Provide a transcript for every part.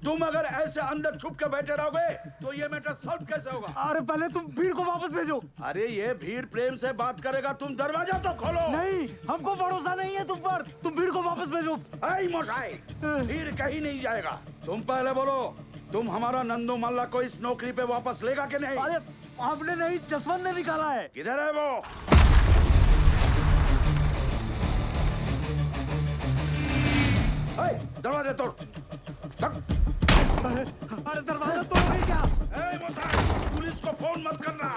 तुम अगर ऐसे अंदर छुप के बैठे रहोगे तो ये मैटर सॉल्व कैसे होगा? अरे पहले तुम भीड़ को वापस भेजो। अरे ये भीड़ प्रेम से बात करेगा, तुम दरवाजा तो खोलो। नहीं, हमको भरोसा नहीं है तुम पर। तुम भीड़ को वापस भेजो। मोशाई, भीड़ कहीं नहीं जाएगा। तुम पहले बोलो, तुम हमारा नंदू मल्ला को इस नौकरी पे वापस लेगा कि नहीं? अरे आपने नहीं, जसवंत ने निकाला है। किधर है वो? दरवाजा तोड़। अरे दरवाजा तोड़ नहीं क्या? पुलिस को फोन मत करना।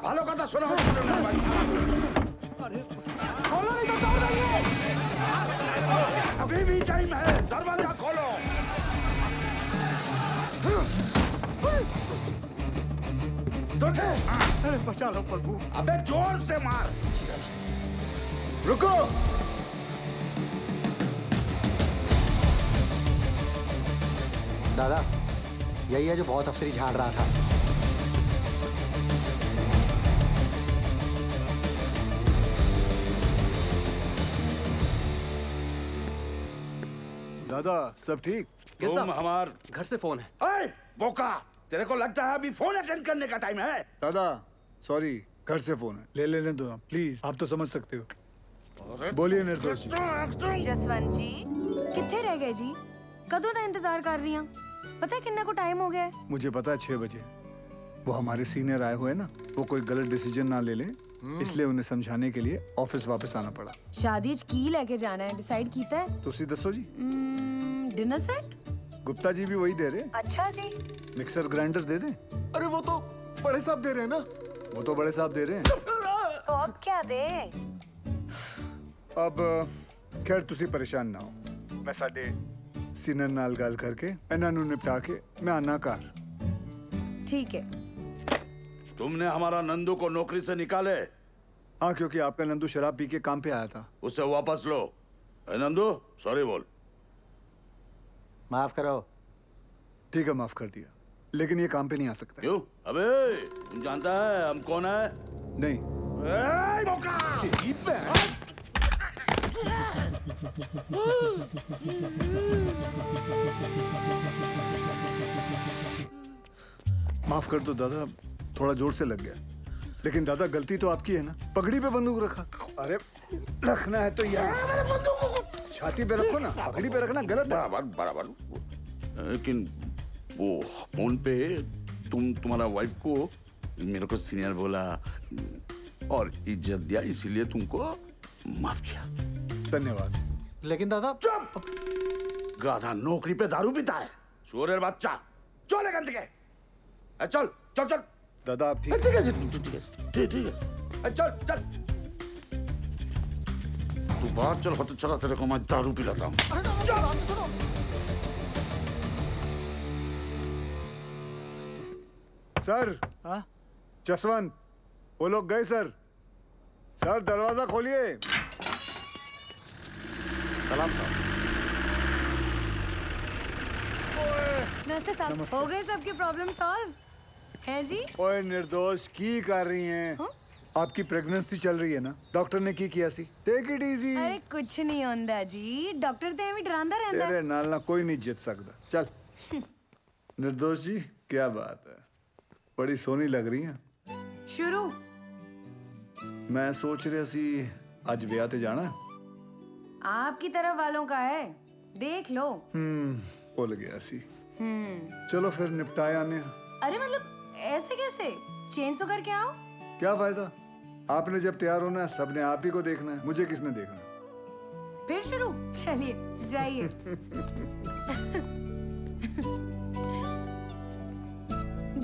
भालो कथा सुना। अरे खोलो नहीं तो तोड़ देंगे। अभी भी टाइम है, दरवाजा खोलो। अरे बचा लो प्रभु। अबे जोर से मार। रुको। दादा, यही है जो बहुत अफसरी झाड़ रहा था। दादा सब ठीक? तुम हमार घर से फोन है। बोका, तेरे को लगता है अभी फोन अटेंड करने का टाइम है? दादा सॉरी, घर से फोन है, ले लेने दो प्लीज। आप तो समझ सकते हो। बोलिए निर्दोष जी। जसवंत जी कितने रह गए जी? कदों का इंतजार कर रही हूँ। पता है कितना को टाइम हो गया है? मुझे पता है 6 बजे। वो हमारे सीनियर आए हुए ना, वो कोई गलत डिसीजन ना ले ले, इसलिए उन्हें समझाने के लिए ऑफिस वापस आना पड़ा। शादी की लेके जाना है, डिसाइड कीता है? तुसी दसो जी। डिनर सेट गुप्ता जी भी वही दे रहे। अच्छा जी। मिक्सर ग्राइंडर दे दें? अरे वो तो बड़े साहब दे रहे हैं ना। वो तो बड़े साहब दे रहे हैं। तो अब क्या दे? अब खैर तुसी परेशान ना हो, मैं साडे सीनियर नाल गल करके इन्हां नूं निपटा के मैं आना घर। ठीक है। तुमने हमारा नंदू को नौकरी से निकाले? हाँ, क्योंकि आपका नंदू शराब पी के काम पे आया था। उसे वापस लो। नंदू सॉरी बोल। माफ करो। ठीक है, माफ कर दिया, लेकिन ये काम पे नहीं आ सकता। क्यों? अबे तुम जानता है हम कौन है? नहीं। माफ कर दो दादा, थोड़ा जोर से लग गया। लेकिन दादा गलती तो आपकी है ना, पगड़ी पे बंदूक रखा। अरे रखना है तो यार छाती पे रखो ना, पगड़ी पे रखना गलत है। बराबर बराबर। लेकिन वो फोन पे तुम्हारा वाइफ को मेरे को सीनियर बोला और इज्जत दिया, इसीलिए तुमको माफ किया। धन्यवाद। लेकिन दादा। चुप! गाधा नौकरी पे दारू पीता है, चोरेर बच्चा। चले गंद के। चल चल चल। दादा आप ठीक है? ठीक है ठीक है। चल चल तू बाहर चल, पता चला तेरे को मैं दारू पिलाता हूँ। सर। हाँ? जसवंत, वो लोग गए सर। सर दरवाजा खोलिए। सलाम साहब। नमस्ते साहब, हो गए सबके प्रॉब्लम सॉल्व हैं जी? ओए निर्दोष की कर रही हैं? हाँ? आपकी प्रेगनेंसी चल रही है ना, डॉक्टर ने की किया सी। Take it easy. अरे कुछ नहीं होंदा जी, डॉक्टर ते एवं डरांदा रहंदा। तेरे नाल ना कोई नहीं जित सकता। चल। निर्दोष जी क्या बात है, बड़ी सोनी लग रही हैं। शुरू। मैं सोच रहा सी आज ब्याह ते जाना। आपकी तरफ वालों का है, देख लो। भूल गया सी। चलो फिर निपटाए आने। अरे मतलब ऐसे कैसे? चेंज तो करके आओ। क्या फायदा, आपने जब तैयार होना है सबने आप ही को देखना है, मुझे किसने देखना है? फिर शुरू। चलिए जाइए।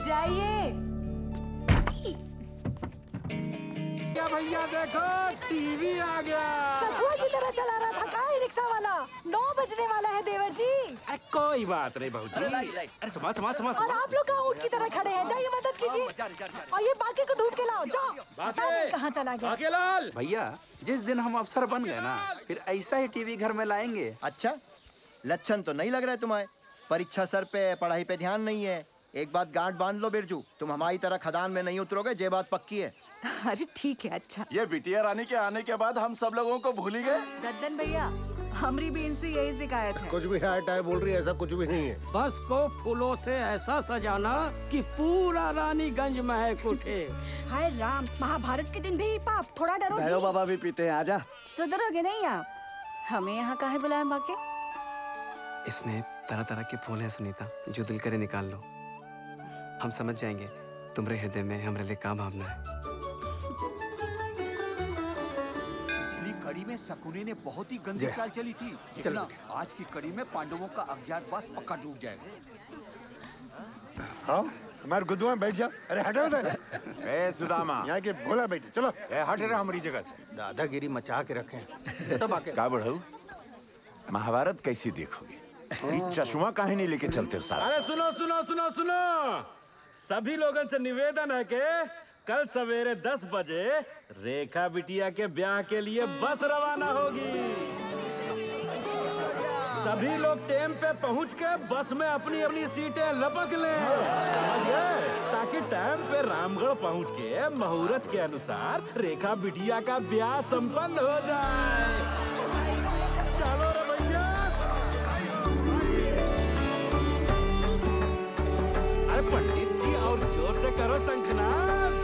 जाइए। क्या भैया देखो टीवी आ गया। कछुआ की तरह चला रहा था का रिक्शा वाला। 9 बजने वाला है देवर जी। कोई बात नहीं बहू जी। अरे संभाल संभाल संभाल। और आप लोग कहाँ ऊँट की तरह खड़े हैं? जाइए मदद कीजिए। और ये बाकी को ढूंढ के लाओ, जाओ। कहाँ चला गया? बाकेलाल। भैया जिस दिन हम अफसर बन गए ना, फिर ऐसा ही टीवी घर में लाएंगे। अच्छा, लक्षण तो नहीं लग रहा है तुम्हारे। परीक्षा सर पे, पढ़ाई पे ध्यान नहीं है। एक बात गांठ बांध लो बिरजू, तुम हमारी तरह खदान में नहीं उतरोगे, ये बात पक्की है। अरे ठीक है, अच्छा। ये बिटिया रानी के आने के बाद हम सब लोगों को भूल ही गए। दद्दन भैया हमारी भी इनसे यही शिकायत है। कुछ भी हाय टाय बोल रही है, ऐसा कुछ भी नहीं है। बस को फूलों से ऐसा सजाना कि पूरा रानीगंज महक उठे। हाय राम, महाभारत के दिन भी पाप, थोड़ा डरो भैरव जी। बाबा भी पीते हैं, आजा। सुधरोगे नहीं आप? हमें यहाँ काहे बुलाए बाके? इसमें तरह तरह के फूल हैं सुनीता, जो दिल करे निकाल लो। हम समझ जाएंगे तुम्हारे हृदय में हमारे लिए क्या भावना है। कड़ी में शकुनी ने बहुत ही गंदी चाल चली थी। देखना, आज की कड़ी में पांडवों का अज्ञातवास पक्का टूट जाएगा। हाँ, हमारे गुद्दू में बैठ जा। अरे हटो उधर। ए सुदामा, यहाँ के भोला बेटी, चलो। ए हट रहा हमारी जगह से। दादागिरी मचा के रखे। का बढ़ाऊ? महाभारत कैसी देखोगे? चश्मा काहे नहीं लेके चलते हो साहब? अरे सुनो सुनो सुनो सुनो, सभी लोगों से निवेदन है कि कल सवेरे 10 बजे रेखा बिटिया के ब्याह के लिए बस रवाना होगी। सभी लोग टाइम पे पहुंच के बस में अपनी अपनी सीटें लपक लें, समझ गए? ताकि टाइम पे रामगढ़ पहुंच के मुहूर्त के अनुसार रेखा बिटिया का ब्याह संपन्न हो जाए। चलो रे भैया। अरे पंडित जी और जोर से करो शंखनाद।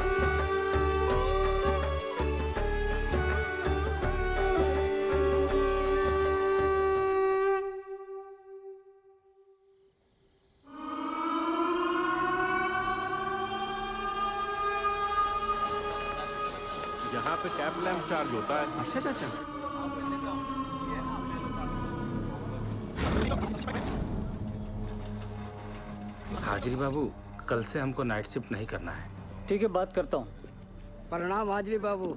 यहाँ पे कैब लैम्प चार्ज होता है। अच्छा चाचा, हाजिरी बाबू, कल से हमको नाइट शिफ्ट नहीं करना है। ठीक है, बात करता हूँ। प्रणाम हाजरी बाबू।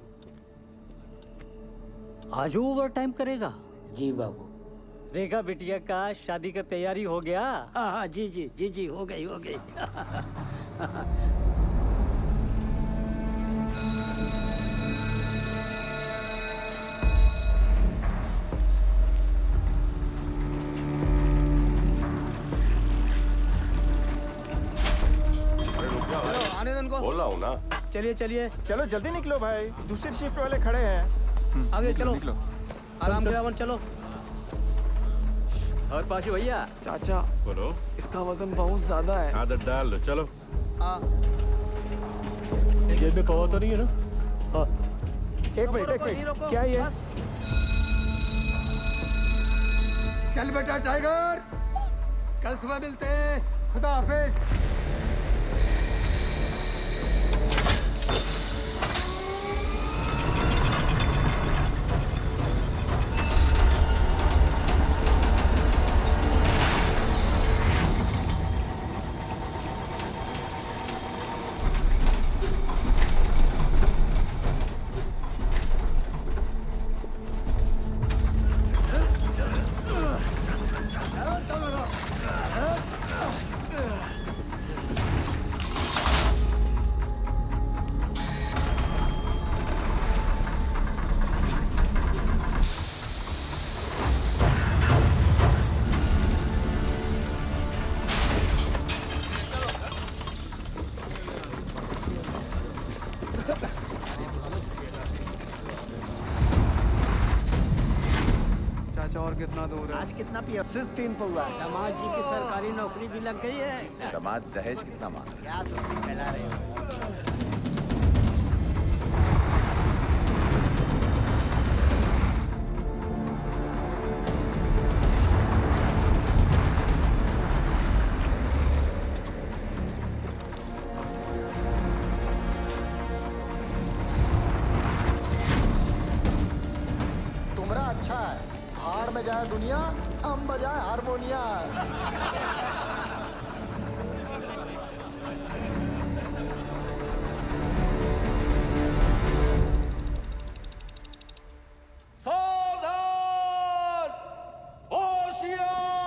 आज ओवर टाइम करेगा? जी बाबू। रेखा बिटिया का शादी का तैयारी हो गया? हाँ जी जी जी जी, हो गई हो गई। बोल रहा हूँ ना। चलिए चलिए, चलो जल्दी निकलो भाई, दूसरी शिफ्ट वाले खड़े हैं। आगे चलो, आराम से रावण चलो। और पाशु भैया। चाचा, बोलो। इसका वजन बहुत ज्यादा है। आदत डाल लो, चलो। जेब में कवा तो नहीं है ना? हाँ। एक मिनट, क्या ये? चल बेटा टाइगर, कल सुबह मिलते हैं। खुदा हाफिज। और कितना दूर है? आज कितना पिया? सिर्फ 3 पौवा। दामाद जी की सरकारी नौकरी भी लग गई है। दामाद दहेज कितना मांग? क्या सुस्ती फैला रहे हो? तुमरा अच्छा है, हार में जाए दुनिया, हम बजाए हारमोनिया। सावधान! होशियार!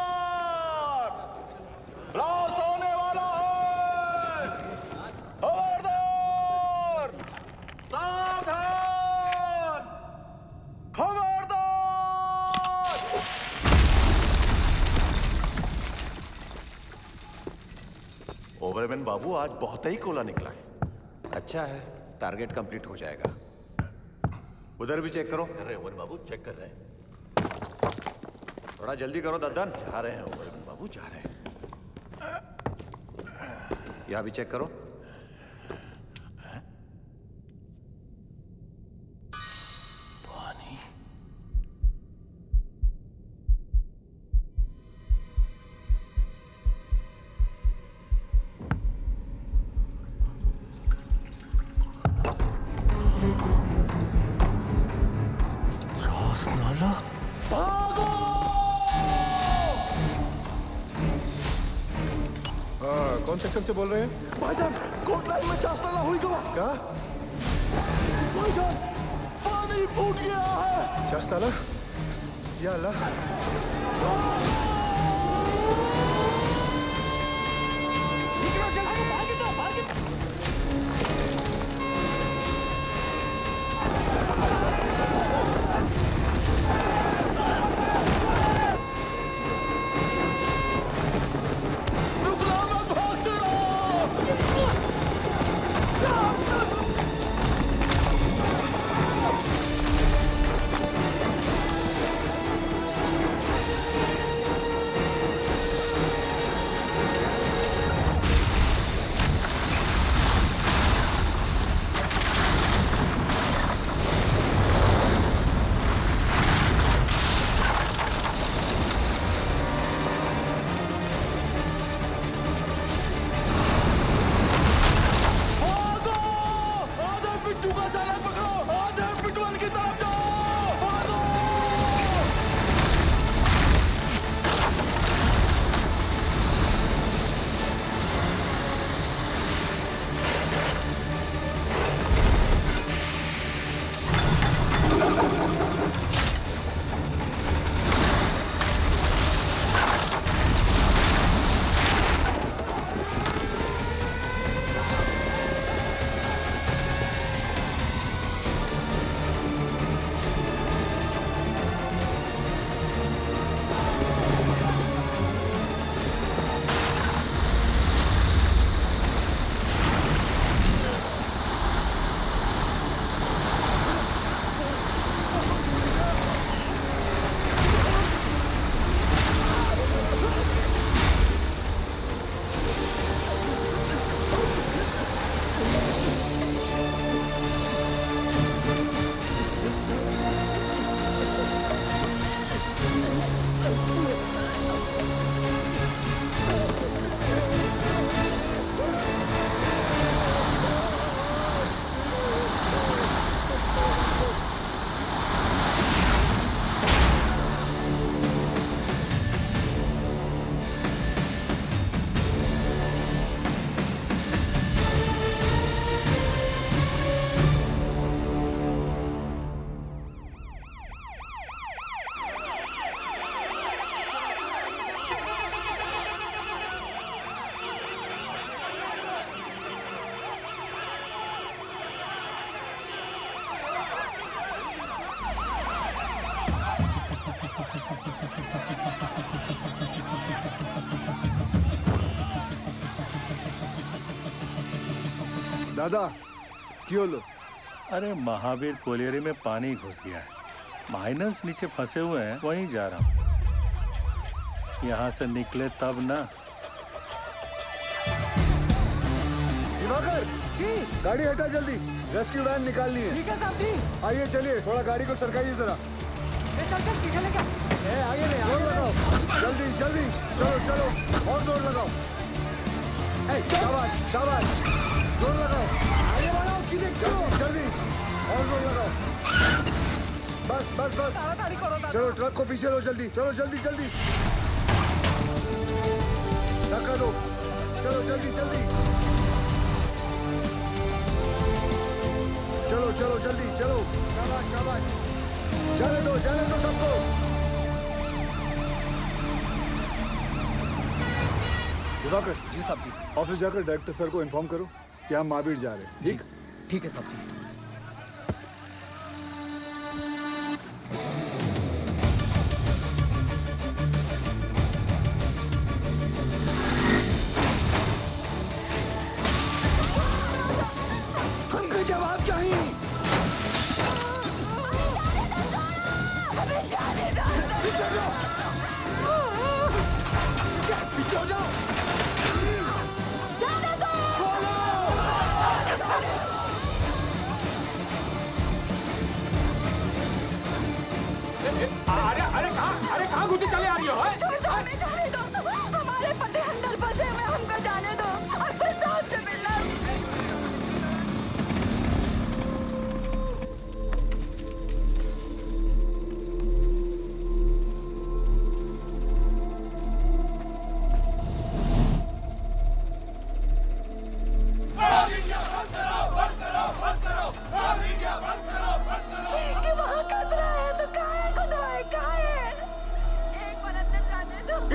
ब्लास्ट होने वाला है! खबरदार! सावधान! खबरदार! ओवरमैन बाबू, आज बहुत ही कोला निकला है। अच्छा है, टारगेट कंप्लीट हो जाएगा। उधर भी चेक करो। अरे ओवर बाबू, चेक कर रहे हैं। थोड़ा जल्दी करो दद्दन। जा रहे हैं ओबरमैन बाबू, जा रहे हैं। यहां भी चेक करो। पानी। नाला। हाँ, कौन सेक्शन से बोल रहे हैं? भाईजान, कोट लाइन में चास्ताला हुई गवा। क्या? भाईजान, पानी फूट गया है। चास्ताला? या अल्लाह। दादा क्यों लो? अरे महावीर कोलियरी में पानी घुस गया है। माइनर्स नीचे फंसे हुए हैं, वहीं जा रहा हूँ। यहाँ से निकले तब ना। दिवाकर जी, गाड़ी हटा जल्दी, रेस्क्यू वैन निकालनी है। ठीक है साहब जी। आइए चलिए, थोड़ा गाड़ी को सरकाइए जरा। चल पीछे लेकर आगे ले जोर लगाओ, जल्दी जल्दी, चलो चलो और जोर लगाओ। शाबाश शाबाश, जोर लगाओ, आगे बढ़ाओ, जल्दी जल्दी और जोर लगाओ। बस बस बस, चलो ट्रक को पीछे लो जल्दी, चलो जल्दी जल्दी, धक्का दो, चलो जल्दी जल्दी, चलो चलो जल्दी चलो, शाबाश शाबाश, जाने दो सबको। दिवाकर जी साहब जी, ऑफिस जाकर डायरेक्टर सर को इन्फॉर्म करो कि हम महावीर जा रहे हैं। ठीक ठीक है साहब जी। हमको जवाब चाहिए। हो जाओ। जाने दो। अरे कहाँ घुसी चले आ रही हो? छोड़ दो, हमें जाने दो। हमारे पति अंदर फंसे हुए, हमको जाने दो। हमको साहब से मिलना।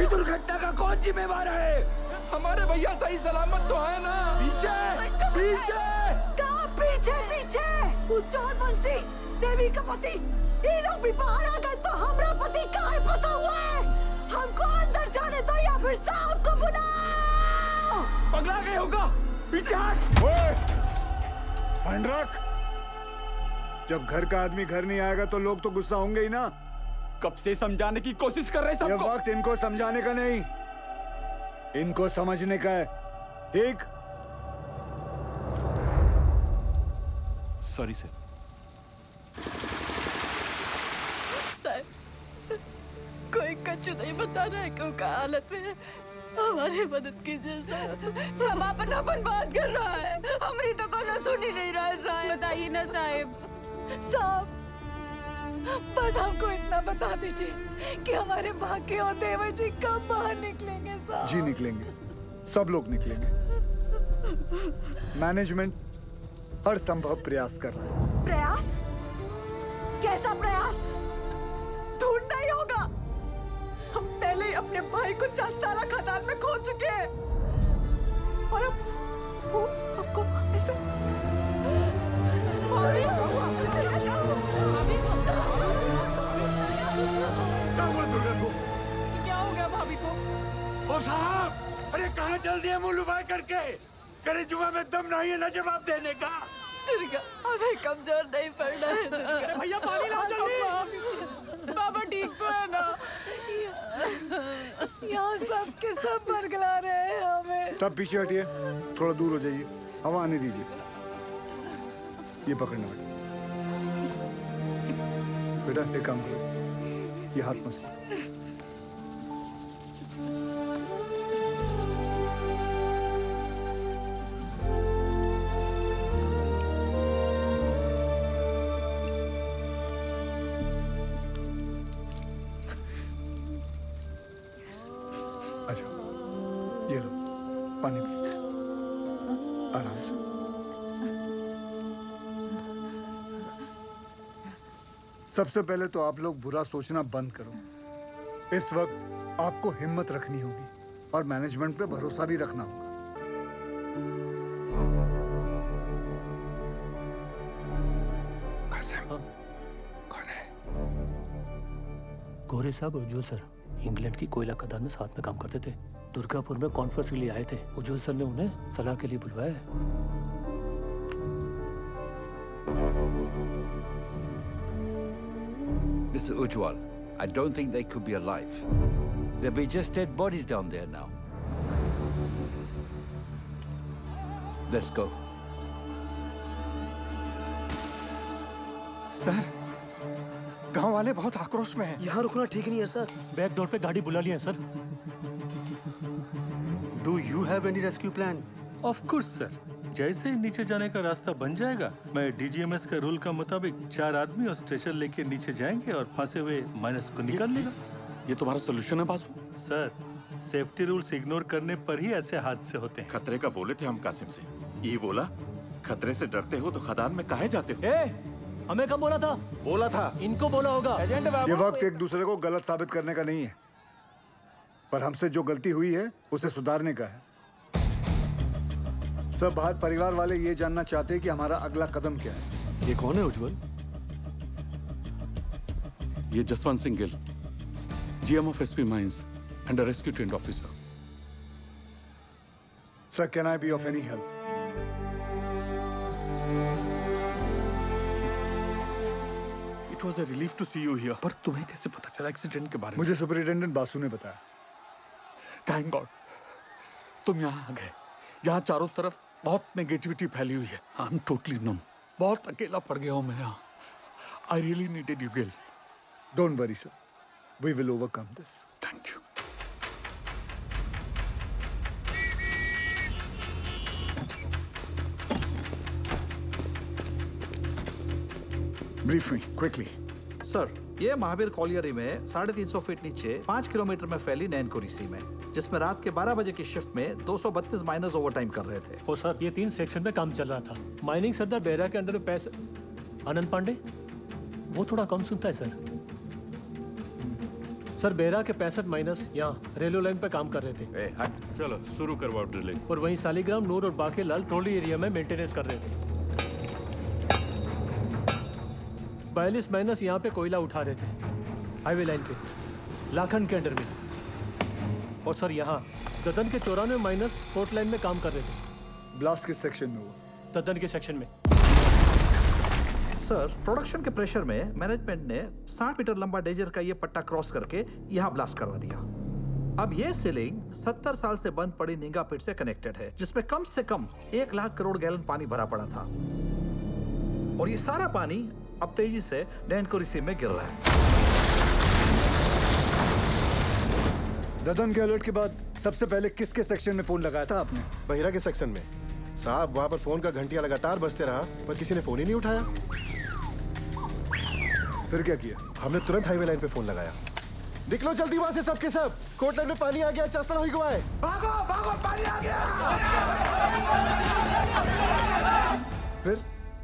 दुर्घटना का कौन जिम्मेवार है? हमारे भैया सही सलामत तो है ना? पीछे पीछे कहाँ पीछे पीछे? वो चोर बंसी देवी का पति, ये लोग भी बाहर आ गए तो हमारा पति कहाँ फंसा हुआ है? हमको अंदर जाने दो या फिर साहब को बुलाओ। पगला गए होगा। पीछे हट। फंड रख। जब घर का आदमी घर नहीं आएगा तो लोग तो गुस्सा होंगे ही ना। कब से समझाने की कोशिश कर रहे सबको। ये वक्त इनको समझाने का नहीं, इनको समझने का है। ठीक? Sorry sir. कोई कच्चू नहीं बता रहा है क्यों का हालत में है। हमारी मदद कीजिए साहब। समापन बात कर रहा है, हमारी तो कोई सुन ही नहीं रहा है साहब। बताइए ना साहब। साहब बस हमको इतना बता दीजिए कि हमारे बाकी और देवर जी कब बाहर निकलेंगे साहब। जी निकलेंगे, सब लोग निकलेंगे। मैनेजमेंट हर संभव प्रयास कर रहा है। प्रयास? कैसा प्रयास? ढूंढना ही होगा। हम पहले ही अपने भाई को चस्ताला खदान में खो चुके हैं और अब वो हमको ऐसे क्या हो गया भाभी को? ओ साहब, अरे कहाँ चल दिए मुंह लुभाए करके? करे जुआ में दम नहीं है ना जवाब देने का। दुर्गा, हमें कमजोर नहीं पड़ना है दुर्गा। अरे भैया पानी लाओ जल्दी। बाबा ठीक तो है ना? यहाँ सब के सब बरगला रहे हैं हमें। सब पीछे हटिए, थोड़ा दूर हो जाइए, हवा आने दीजिए। ये पकड़ना बेटा, एक काम करो, ये हाथ मत। अच्छा, ये लो पानी पी, आराम से। सबसे पहले तो आप लोग बुरा सोचना बंद करो। इस वक्त आपको हिम्मत रखनी होगी और मैनेजमेंट पे भरोसा भी रखना होगा। कौन है? गोरे साहब उज्जवल सर इंग्लैंड की कोयला खदान में साथ में काम करते थे। दुर्गापुर में कॉन्फ्रेंस के लिए आए थे। उज्जवल सर ने उन्हें सलाह के लिए बुलवाया है। Mr. Ujwal, I don't think they could be alive. There'll be just dead bodies down there now. Let's go. Sir, गांव वाले बहुत आक्रोश में हैं। यहाँ रुकना ठीक नहीं है सर। बैक डोर पे गाड़ी बुला लिया है sir. Do you have any rescue plan? Of course sir, जैसे ही नीचे जाने का रास्ता बन जाएगा, मैं डीजीएमएस के रूल का मुताबिक 4 आदमी और स्ट्रेचर लेके नीचे जाएंगे और फंसे हुए माइनस को निकाल लेगा। ये तुम्हारा सोल्यूशन है Basu? Sir, safety rules ignore करने पर ही ऐसे हादसे होते हैं। खतरे का बोले थे हम कासिम से, ये बोला खतरे से डरते हो तो खदान में काहे जाते हो? हमें कब बोला था? बोला था, इनको बोला होगा। ये वक्त एक दूसरे को गलत साबित करने का नहीं है, पर हमसे जो गलती हुई है उसे सुधारने का है। सब बाहर परिवार वाले ये जानना चाहते हैं कि हमारा अगला कदम क्या है। ये कौन है उज्जवल? ये Jaswant Singh Gill, GM of SP mines and a rescue trained officer. Sir, can I be of any help? It was a relief to see you here. पर तुम्हें कैसे पता चला एक्सीडेंट के बारे में? मुझे सुपरिटेंडेंट बासु ने बताया। Thank God. तुम यहाँ आ गए। यहाँ चारों तरफ बहुत नेगेटिविटी फैली हुई है। I am totally numb. बहुत अकेला पड़ गया हूँ मैं यहाँ। I really needed you Gill. Don't worry sir, we will overcome this. Thank you. Brief me quickly. Sir, ये महावीर कॉलियरी में 350 फीट नीचे 5 किलोमीटर में फैली नैनकोरी सी में, जिसमें रात के 12 बजे की शिफ्ट में 232 माइनर्स ओवरटाइम कर रहे थे। ओ सर, ये 3 सेक्शन में काम चल रहा था। माइनिंग सरदार बेहरा के अंडर में पैसे आनंद पांडे, वो थोड़ा कम सुनता है सर। सर, बेहरा के 65 माइनर्स यहाँ रेलवे लाइन पे काम कर रहे थे। चलो शुरू करवाओ ड्रिलिंग। और वहीं सालीग्राम, नूर और बाकेलाल ट्रॉली एरिया में मेंटेनेंस कर रहे थे। 42 माइनर्स यहाँ पे कोयला उठा रहे थे हाईवे लाइन पे, लाखन के अंडर में। और सर, यहाँ ददन के 94 माइनर्स कोर्ट लाइन में काम कर रहे थे। ब्लास्ट किस सेक्शन में हुआ? ददन के सेक्शन में। सर, प्रोडक्शन के प्रेशर में मैनेजमेंट ने 60 मीटर लंबा डेजर का ये पट्टा क्रॉस करके यहाँ ब्लास्ट करवा दिया। अब ये सीलिंग 70 साल से बंद पड़ी निंगा पिट से कनेक्टेड है, जिसमें कम से कम 1 लाख करोड़ गैलन पानी भरा पड़ा था। और ये सारा पानी अब तेजी से नैनकोरी सी में गिर रहा है। ददन के अलर्ट के बाद सबसे पहले किसके सेक्शन में फोन लगाया था आपने? बहिरा के सेक्शन में। साहब, वहां पर फोन का घंटियां लगातार बजते रहा, पर किसी ने फोन ही नहीं उठाया। फिर क्या किया? हमने तुरंत हाईवे लाइन पे फोन लगाया। निकलो जल्दी वहां से सबके सब, कोर्ट लाइन में पानी आ गया, चासल हो गया है। भागो भागो, पानी आ गया।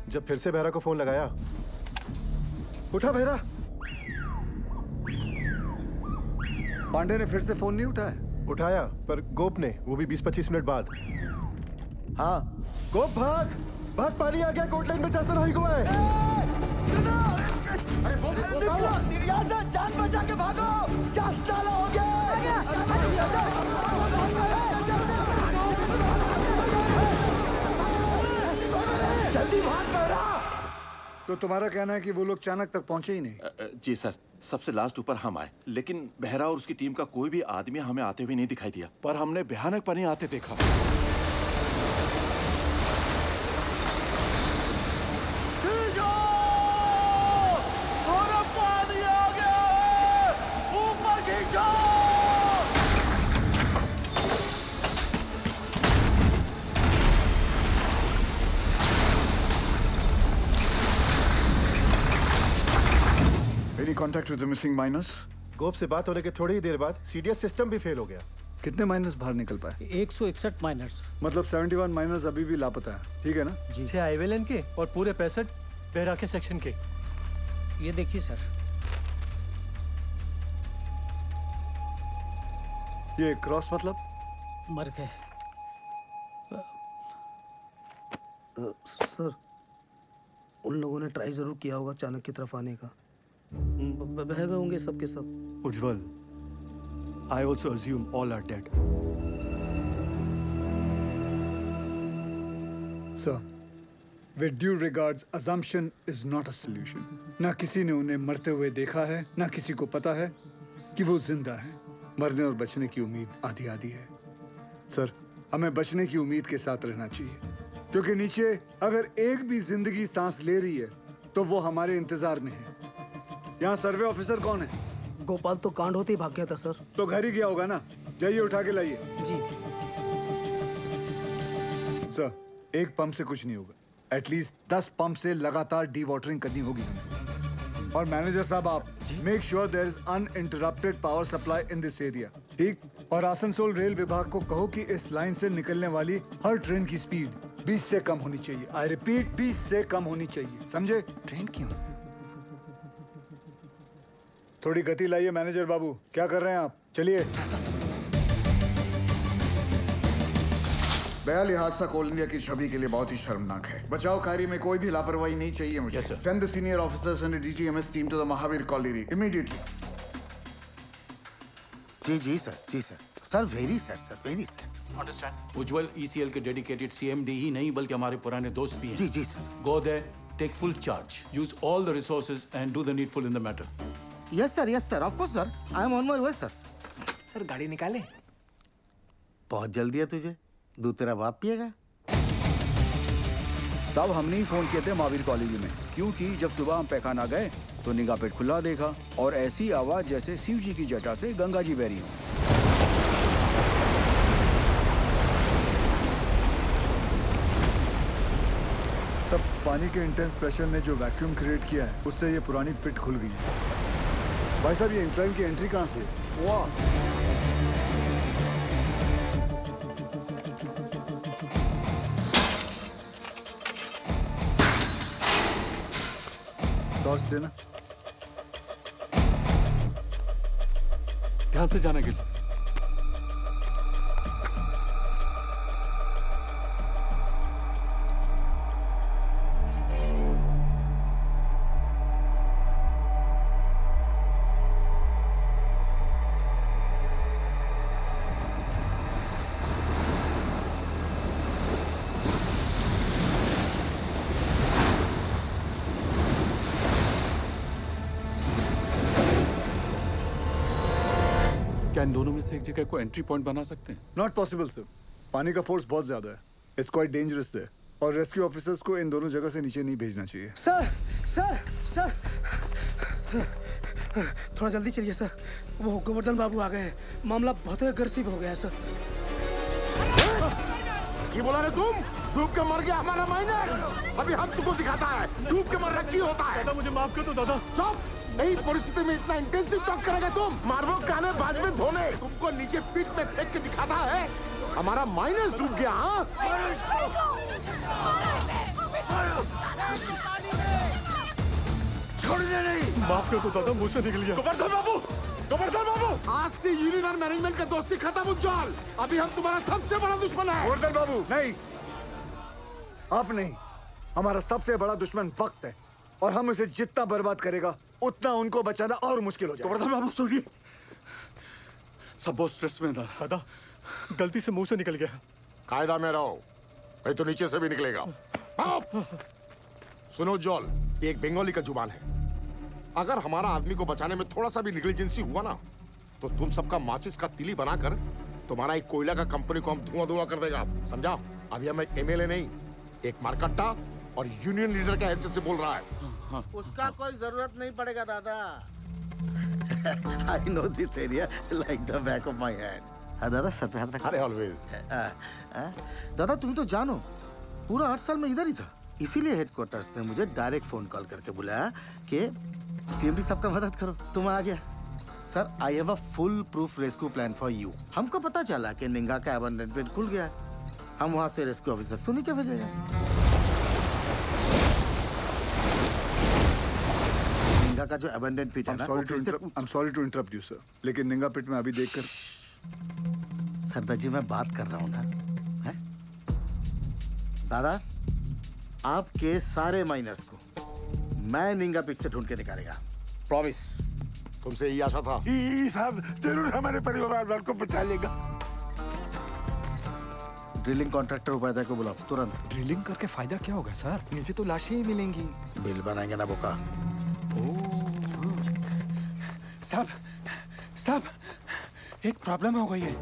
जब फिर से बहरा को फोन लगाया, उठा बहरा। पांडे ने फिर से फोन नहीं उठाया? उठाया, पर गोप ने, वो भी 20-25 मिनट बाद। हाँ गोप, भाग भाग, पानी आ गया, कोर्ट लाइन में चासल हो गया है। यहाँ से जान बचा के भागो, चासल हो गया। जल्दी भाग बहरा। तो तुम्हारा कहना है कि वो लोग चाणक तक पहुंचे ही नहीं? जी सर, सबसे लास्ट ऊपर हम आए, लेकिन बहरा और उसकी टीम का कोई भी आदमी हमें आते हुए नहीं दिखाई दिया, पर हमने भयानक पानी आते देखा। पानी आ गया है, ऊपर खींचो। Any contact with the missing miners? गोप से बात होने के थोड़ी ही देर बाद सीडीएस सिस्टम भी फेल हो गया। कितने माइनर्स बाहर निकल पाए? 161 माइनर्स। मतलब 71 माइनर्स अभी भी लापता है, ठीक है ना? जी। 6 हाईवे लाइन के और पूरे 65 बेहरा के सेक्शन के। ये देखिए सर। ये क्रॉस मतलब? मर गए। सर, उन लोगों ने ट्राई जरूर किया होगा चाणक की तरफ आने का। बह गए होंगे सबके सब। उज्जवल, I also assume all are dead. Sir, with due regards, assumption is not a solution. ना किसी ने उन्हें मरते हुए देखा है, ना किसी को पता है कि वो जिंदा है। मरने और बचने की उम्मीद आधी आधी है। सर, हमें बचने की उम्मीद के साथ रहना चाहिए, क्योंकि नीचे अगर एक भी जिंदगी सांस ले रही है तो वो हमारे इंतजार में है। यहाँ सर्वे ऑफिसर कौन है? गोपाल तो कांड होते ही भाग गया था सर। तो घर ही गया होगा ना? जाइए उठा के लाइए। जी। सर, एक पंप से कुछ नहीं होगा। एटलीस्ट 10 पंप से लगातार डी वाटरिंग करनी होगी हमें। और मैनेजर साहब, आप make sure there is uninterrupted power supply in this area, ठीक? और आसनसोल रेल विभाग को कहो कि इस लाइन से निकलने वाली हर ट्रेन की स्पीड 20 से कम होनी चाहिए। आई रिपीट, 20 से कम होनी चाहिए, समझे? ट्रेन क्यों? थोड़ी गति लाइए मैनेजर बाबू। क्या कर रहे हैं आप? चलिए। बयाली हादसा कोल इंडिया की छवि के लिए बहुत ही शर्मनाक है। बचाव कार्य में कोई भी लापरवाही नहीं चाहिए मुझे। Send the senior officers and DGMS team to the Mahavir colony immediately. जी सर, जी sir. Sir very sir, very sir. Understand. Ujjwal ECL के डेडिकेटेड सीएमडी ही नहीं बल्कि हमारे पुराने दोस्त भी हैं। जी sir. Go there, take full charge, use all the resources and do the needful in the matter. Yes sir, of course sir. I am on my way sir. Sir गाड़ी निकाले। बहुत जल्दी है तुझे। दूध तेरा बाप पिएगा? साहब हमने ही फोन किए थे महावीर कॉलेज में, क्योंकि जब सुबह हम पैखाना गए तो निगाह पेट खुला देखा और ऐसी आवाज जैसे शिव जी की जटा से गंगा जी बह रही हो। सब पानी के इंटेंस प्रेशर ने जो वैक्यूम क्रिएट किया है उससे ये पुरानी पिट खुल गई है। भाई साहब ये इंक्लाइन की एंट्री कहां से? वाह, टॉर्च देना। ध्यान से जाना गिल। क्या इन दोनों में से एक जगह को एंट्री पॉइंट बना सकते हैं? नॉट पॉसिबल सर, पानी का फोर्स बहुत ज्यादा है, इट्स क्वाइट डेंजरस है और रेस्क्यू ऑफिसर्स को इन दोनों जगह से नीचे नहीं भेजना चाहिए। सर सर सर सर थोड़ा जल्दी चलिए सर, वो गोवर्धन बाबू आ गए हैं, मामला बहुत अग्रेसिव हो गया है सर। ये बोला रे तुम? डूब के मर गया हमारा माइनर, अभी हम तुमको दिखाता है डूब के मरना क्यों होता है। दादा मुझे माफ कर दो दादा। चुप, नई परिस्थिति में इतना इंटेंसिव टॉक करेगा तुम? मारबो काने बाज में धोने, तुमको नीचे पीठ में फेंक के दिखाता है हमारा माइनस डूब गया। हाँ छोड़ने नहीं। माफ कर दो दादा, मुझ से निकल गया। गोवर्धन बाबू, गोवर्धन बाबू, आज से यूनियन और मैनेजमेंट का दोस्ती खत्म उज्जवल, अभी हम तुम्हारा सबसे बड़ा दुश्मन है। गोवर्धन बाबू नहीं, आप नहीं, हमारा सबसे बड़ा दुश्मन वक्त है और हम उसे जितना बर्बाद करेगा उतना उनको बचाना और मुश्किल हो जाएगा। गोवर्धन बाबू सुनिए, सब बहुत स्ट्रेस में था। दादा गलती से मुंह से निकल गया। कायदा में रहो, नहीं तो नीचे से भी निकलेगा। सुनो जॉल, ये एक बंगाली का जुबान है, अगर हमारा आदमी को बचाने में थोड़ा सा भी नेग्लिजेंसी हुआ ना तो तुम सबका माचिस का तिली बनाकर तुम्हारा एक कोयला का कंपनी को हम धुआं धुआं कर देगा, समझा? अभी हम एक एमएलए नहीं, एक मारकट्टा और यूनियन लीडर के हैसियत से बोल रहा है। उसका कोई जरूरत नहीं पड़ेगा दादा। I know this area like the back of my hand. हाँ दादा, सर पे हाथ रखो। अरे ऑलवेज। दादा तुम तो जानो, पूरा 8 साल में इधर ही था, इसीलिए हेडक्वार्टर्स ने मुझे डायरेक्ट फोन कॉल करके बुलाया कि सीएमडी साहब का मदद करो। तुम आ गया। Sir I have a full proof rescue plan for you. हमको पता चला कि निंगा का अबंडनमेंट खुल गया है, हम वहां से रेस्क्यू ऑफिसर को नीचे भेजेंगे। निंगा का जो अबंडन पिट है ना, I'm sorry to interrupt you, sir, लेकिन निंगा पिट में अभी देखकर। सरदार जी मैं बात कर रहा हूँ ना, है? दादा आपके सारे माइनर्स को मैं निंगा पिट से ढूंढ के निकालेगा, प्रॉमिस। तुमसे यही आशा था। साहब जरूर हमारे परिवार वालों को बचा लेगा। ड्रिलिंग कॉन्ट्रैक्टर उपाध्याय को बुलाओ तुरंत। ड्रिलिंग करके फायदा क्या होगा सर? नीचे तो लाशें ही मिलेंगी। बिल बनाएंगे ना बोका। साहब एक प्रॉब्लम हो गई है।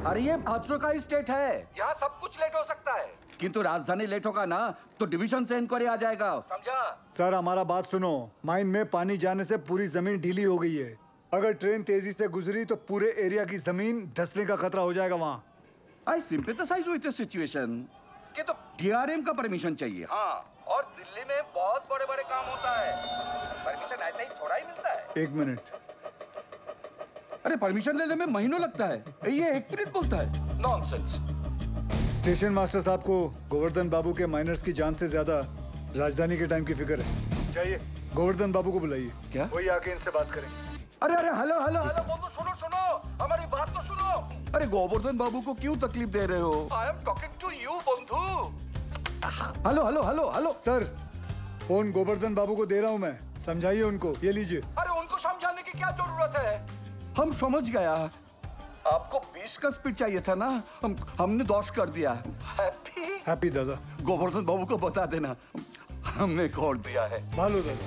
अरे ये हादसों का स्टेट है, यहाँ सब कुछ लेट हो सकता है, किंतु राजधानी लेट होगा ना तो डिवीजन से इंक्वायरी आ जाएगा, समझा? सर हमारा बात सुनो, माइन में पानी जाने से पूरी जमीन ढीली हो गई है, अगर ट्रेन तेजी से गुजरी तो पूरे एरिया की जमीन धंसने का खतरा हो जाएगा वहाँ। आई सिंपैथाइज विद द सिचुएशन, कि तो डीआरएम का परमिशन चाहिए। हाँ, और दिल्ली में बहुत बड़े बड़े काम होता है, परमिशन ऐसे ही थोड़ा ही मिलता है। 1 मिनट। अरे परमिशन लेने में महीनों लगता है, ये 1 मिनट बोलता है, नॉनसेंस। स्टेशन मास्टर साहब को गोवर्धन बाबू के माइनर्स की जान से ज्यादा राजधानी के टाइम की फिक्र है। जाइए गोवर्धन बाबू को बुलाइए। क्या? वही आके इनसे बात करें। अरे अरे हेलो हेलो हेलो बंधु, सुनो सुनो, हमारी बात तो सुनो। अरे गोवर्धन बाबू को क्यों तकलीफ दे रहे हो? I am talking to you बंधु। Hello hello hello hello. Sir phone Govardhan babu को दे रहा हूँ मैं, समझाइए उनको। ये लीजिए। अरे उनको समझाने की क्या जरूरत है, हम समझ गया। आपको 20 का स्पीड चाहिए था ना, हमने 10 कर दिया। हैप्पी हैप्पी दादा। गोवर्धन बाबू को बता देना हमने खोल दिया है। भालो दादा,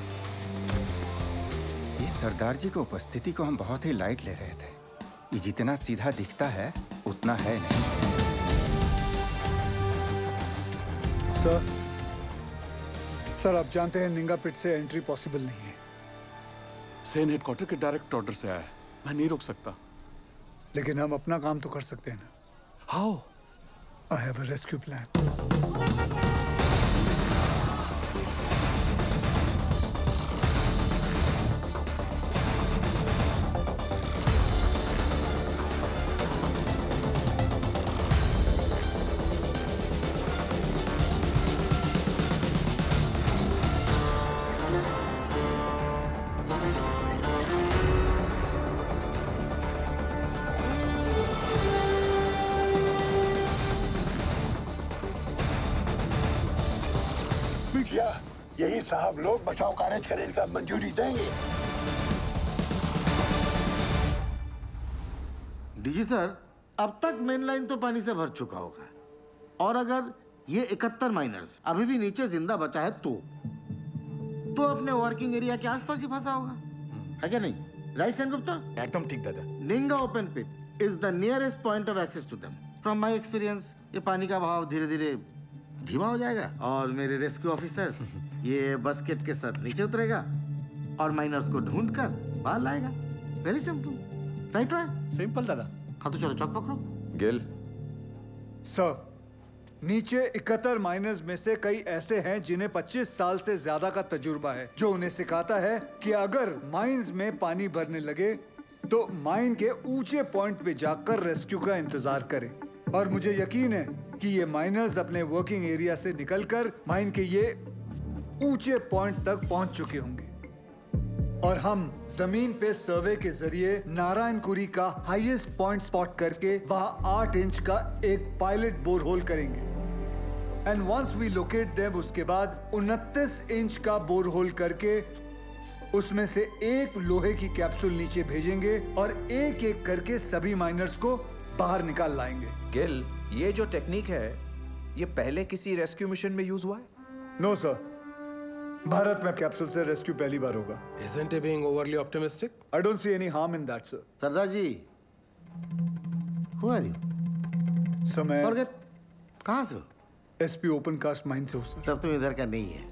इस सरदार जी की उपस्थिति को हम बहुत ही लाइट ले रहे थे। ये जितना सीधा दिखता है उतना है नहीं। सर आप जानते हैं निंगा पिट से एंट्री पॉसिबल नहीं है। सेन हेडक्वार्टर के डायरेक्ट ऑर्डर से आया है, मैं नहीं रोक सकता। लेकिन हम अपना काम तो कर सकते हैं ना। How? I have a rescue plan. यही साहब लोग बचाव कार्य करने का मंजूरी देंगे। डीजी सर, अब तक मेन लाइन तो पानी से भर चुका होगा, और अगर ये 71 माइनर्स अभी भी नीचे जिंदा बचा है तो अपने वर्किंग एरिया के आसपास ही फंसा होगा, है क्या नहीं? राइट सेन गुप्ता? एकदम ठीक दादा। Ninga open pit is the nearest point of access to them. From my experience ये पानी का बहाव धीरे धीरे धीमा हो जाएगा और मेरे रेस्क्यू ऑफिसर्स ये बस्केट के साथ नीचे उतरेगा और माइनर्स को ढूंढकर बाहर लाएगा। Very simple, right? सिंपल दादा। हाँ तो चलो चौक पकड़ो। गिल सर, नीचे 71 माइनर्स में से कई ऐसे हैं जिन्हें 25 साल से ज्यादा का तजुर्बा है, जो उन्हें सिखाता है कि अगर माइंस में पानी भरने लगे तो माइन के ऊंचे पॉइंट पे जाकर रेस्क्यू का इंतजार करें। और मुझे यकीन है कि ये माइनर्स अपने वर्किंग एरिया से निकलकर माइन के ये ऊंचे पॉइंट तक पहुंच चुके होंगे और हम जमीन पे सर्वे के जरिए नारायणकुरी का हाईएस्ट पॉइंट स्पॉट करके वहां 8 इंच का एक पायलट बोरहोल करेंगे। And once we locate them, उसके बाद 29 इंच का बोरहोल करके उसमें से एक लोहे की कैप्सूल नीचे भेजेंगे और एक एक करके सभी माइनर्स को बाहर निकाल लाएंगे। गिल, ये जो टेक्निक है ये पहले किसी रेस्क्यू मिशन में यूज हुआ है? नो सर, भारत में कैप्सूल से रेस्क्यू पहली बार होगा। Isn't he being overly optimistic? I don't see any harm in that, sir. Sardar ji, who are you? Sir मैं Forget, कहाँ से हो? SP ओपन कास्ट माइन से हो सर। तब तुम इधर का नहीं है।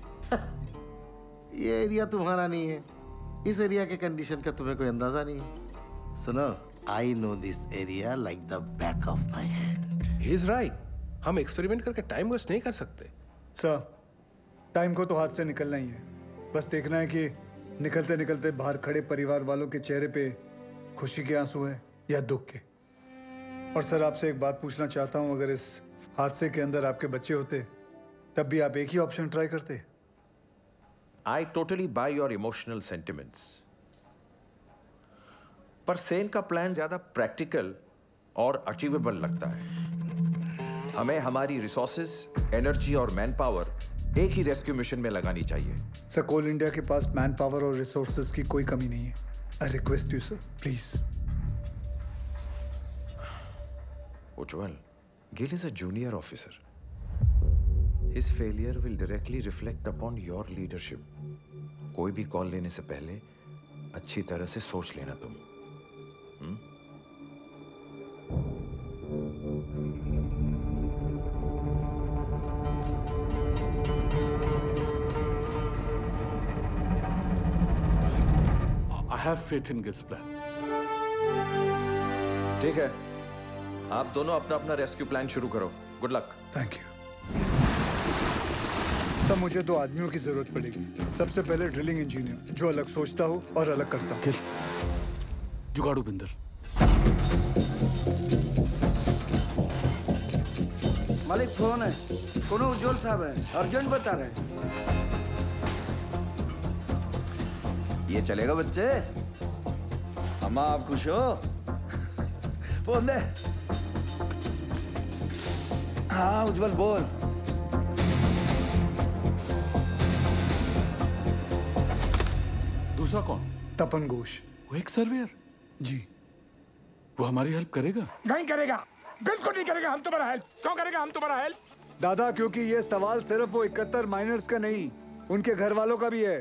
ये एरिया तुम्हारा नहीं है, इस एरिया के कंडीशन का तुम्हें कोई अंदाजा नहीं है। सुनो, I know this area like the back of my hand. He is right. हम एक्सपेरिमेंट करके टाइम वेस्ट नहीं कर सकते। सर, टाइम को तो हाथ से निकलना ही है, बस देखना है कि निकलते निकलते बाहर खड़े परिवार वालों के चेहरे पे खुशी के आंसू है या दुख के। और सर आपसे एक बात पूछना चाहता हूं, अगर इस हादसे के अंदर आपके बच्चे होते तब भी आप एक ही ऑप्शन ट्राई करते? I totally by your emotional sentiments, पर सेन का प्लान ज्यादा प्रैक्टिकल और अचीवेबल लगता है। हमें हमारी रिसोर्सेज, एनर्जी और मैन पावर एक ही रेस्क्यू मिशन में लगानी चाहिए। सर, कोल इंडिया के पास मैन पावर और रिसोर्सेज की कोई कमी नहीं है। I request you sir, please. Ujjwal, Gill is a junior officer. His failure will directly reflect upon your leadership. कोई भी कॉल लेने से पहले अच्छी तरह से सोच लेना तुम। I have faith in Gil's plan. ठीक है, आप दोनों अपना अपना रेस्क्यू प्लान शुरू करो। Good luck. Thank you. तब मुझे 2 आदमियों की जरूरत पड़ेगी। सबसे पहले ड्रिलिंग इंजीनियर, जो अलग सोचता हो और अलग करता हो। जुगाड़ू बिंदर। मालिक फोन है, कोनो उज्जवल साहब है, अर्जेंट बता रहे हैं। ये चलेगा बच्चे? अम्मा आप खुश हो? फोन दे। हाँ उज्जवल बोल। दूसरा कौन? तपन घोष। वो एक सर्वेयर? जी। वो हमारी हेल्प करेगा? नहीं करेगा, बिल्कुल नहीं करेगा। हम तुम्हारा हेल्प क्यों करेगा? हम तुम्हारा हेल्प। दादा, क्योंकि ये सवाल सिर्फ वो 71 माइनर्स का नहीं, उनके घर वालों का भी है।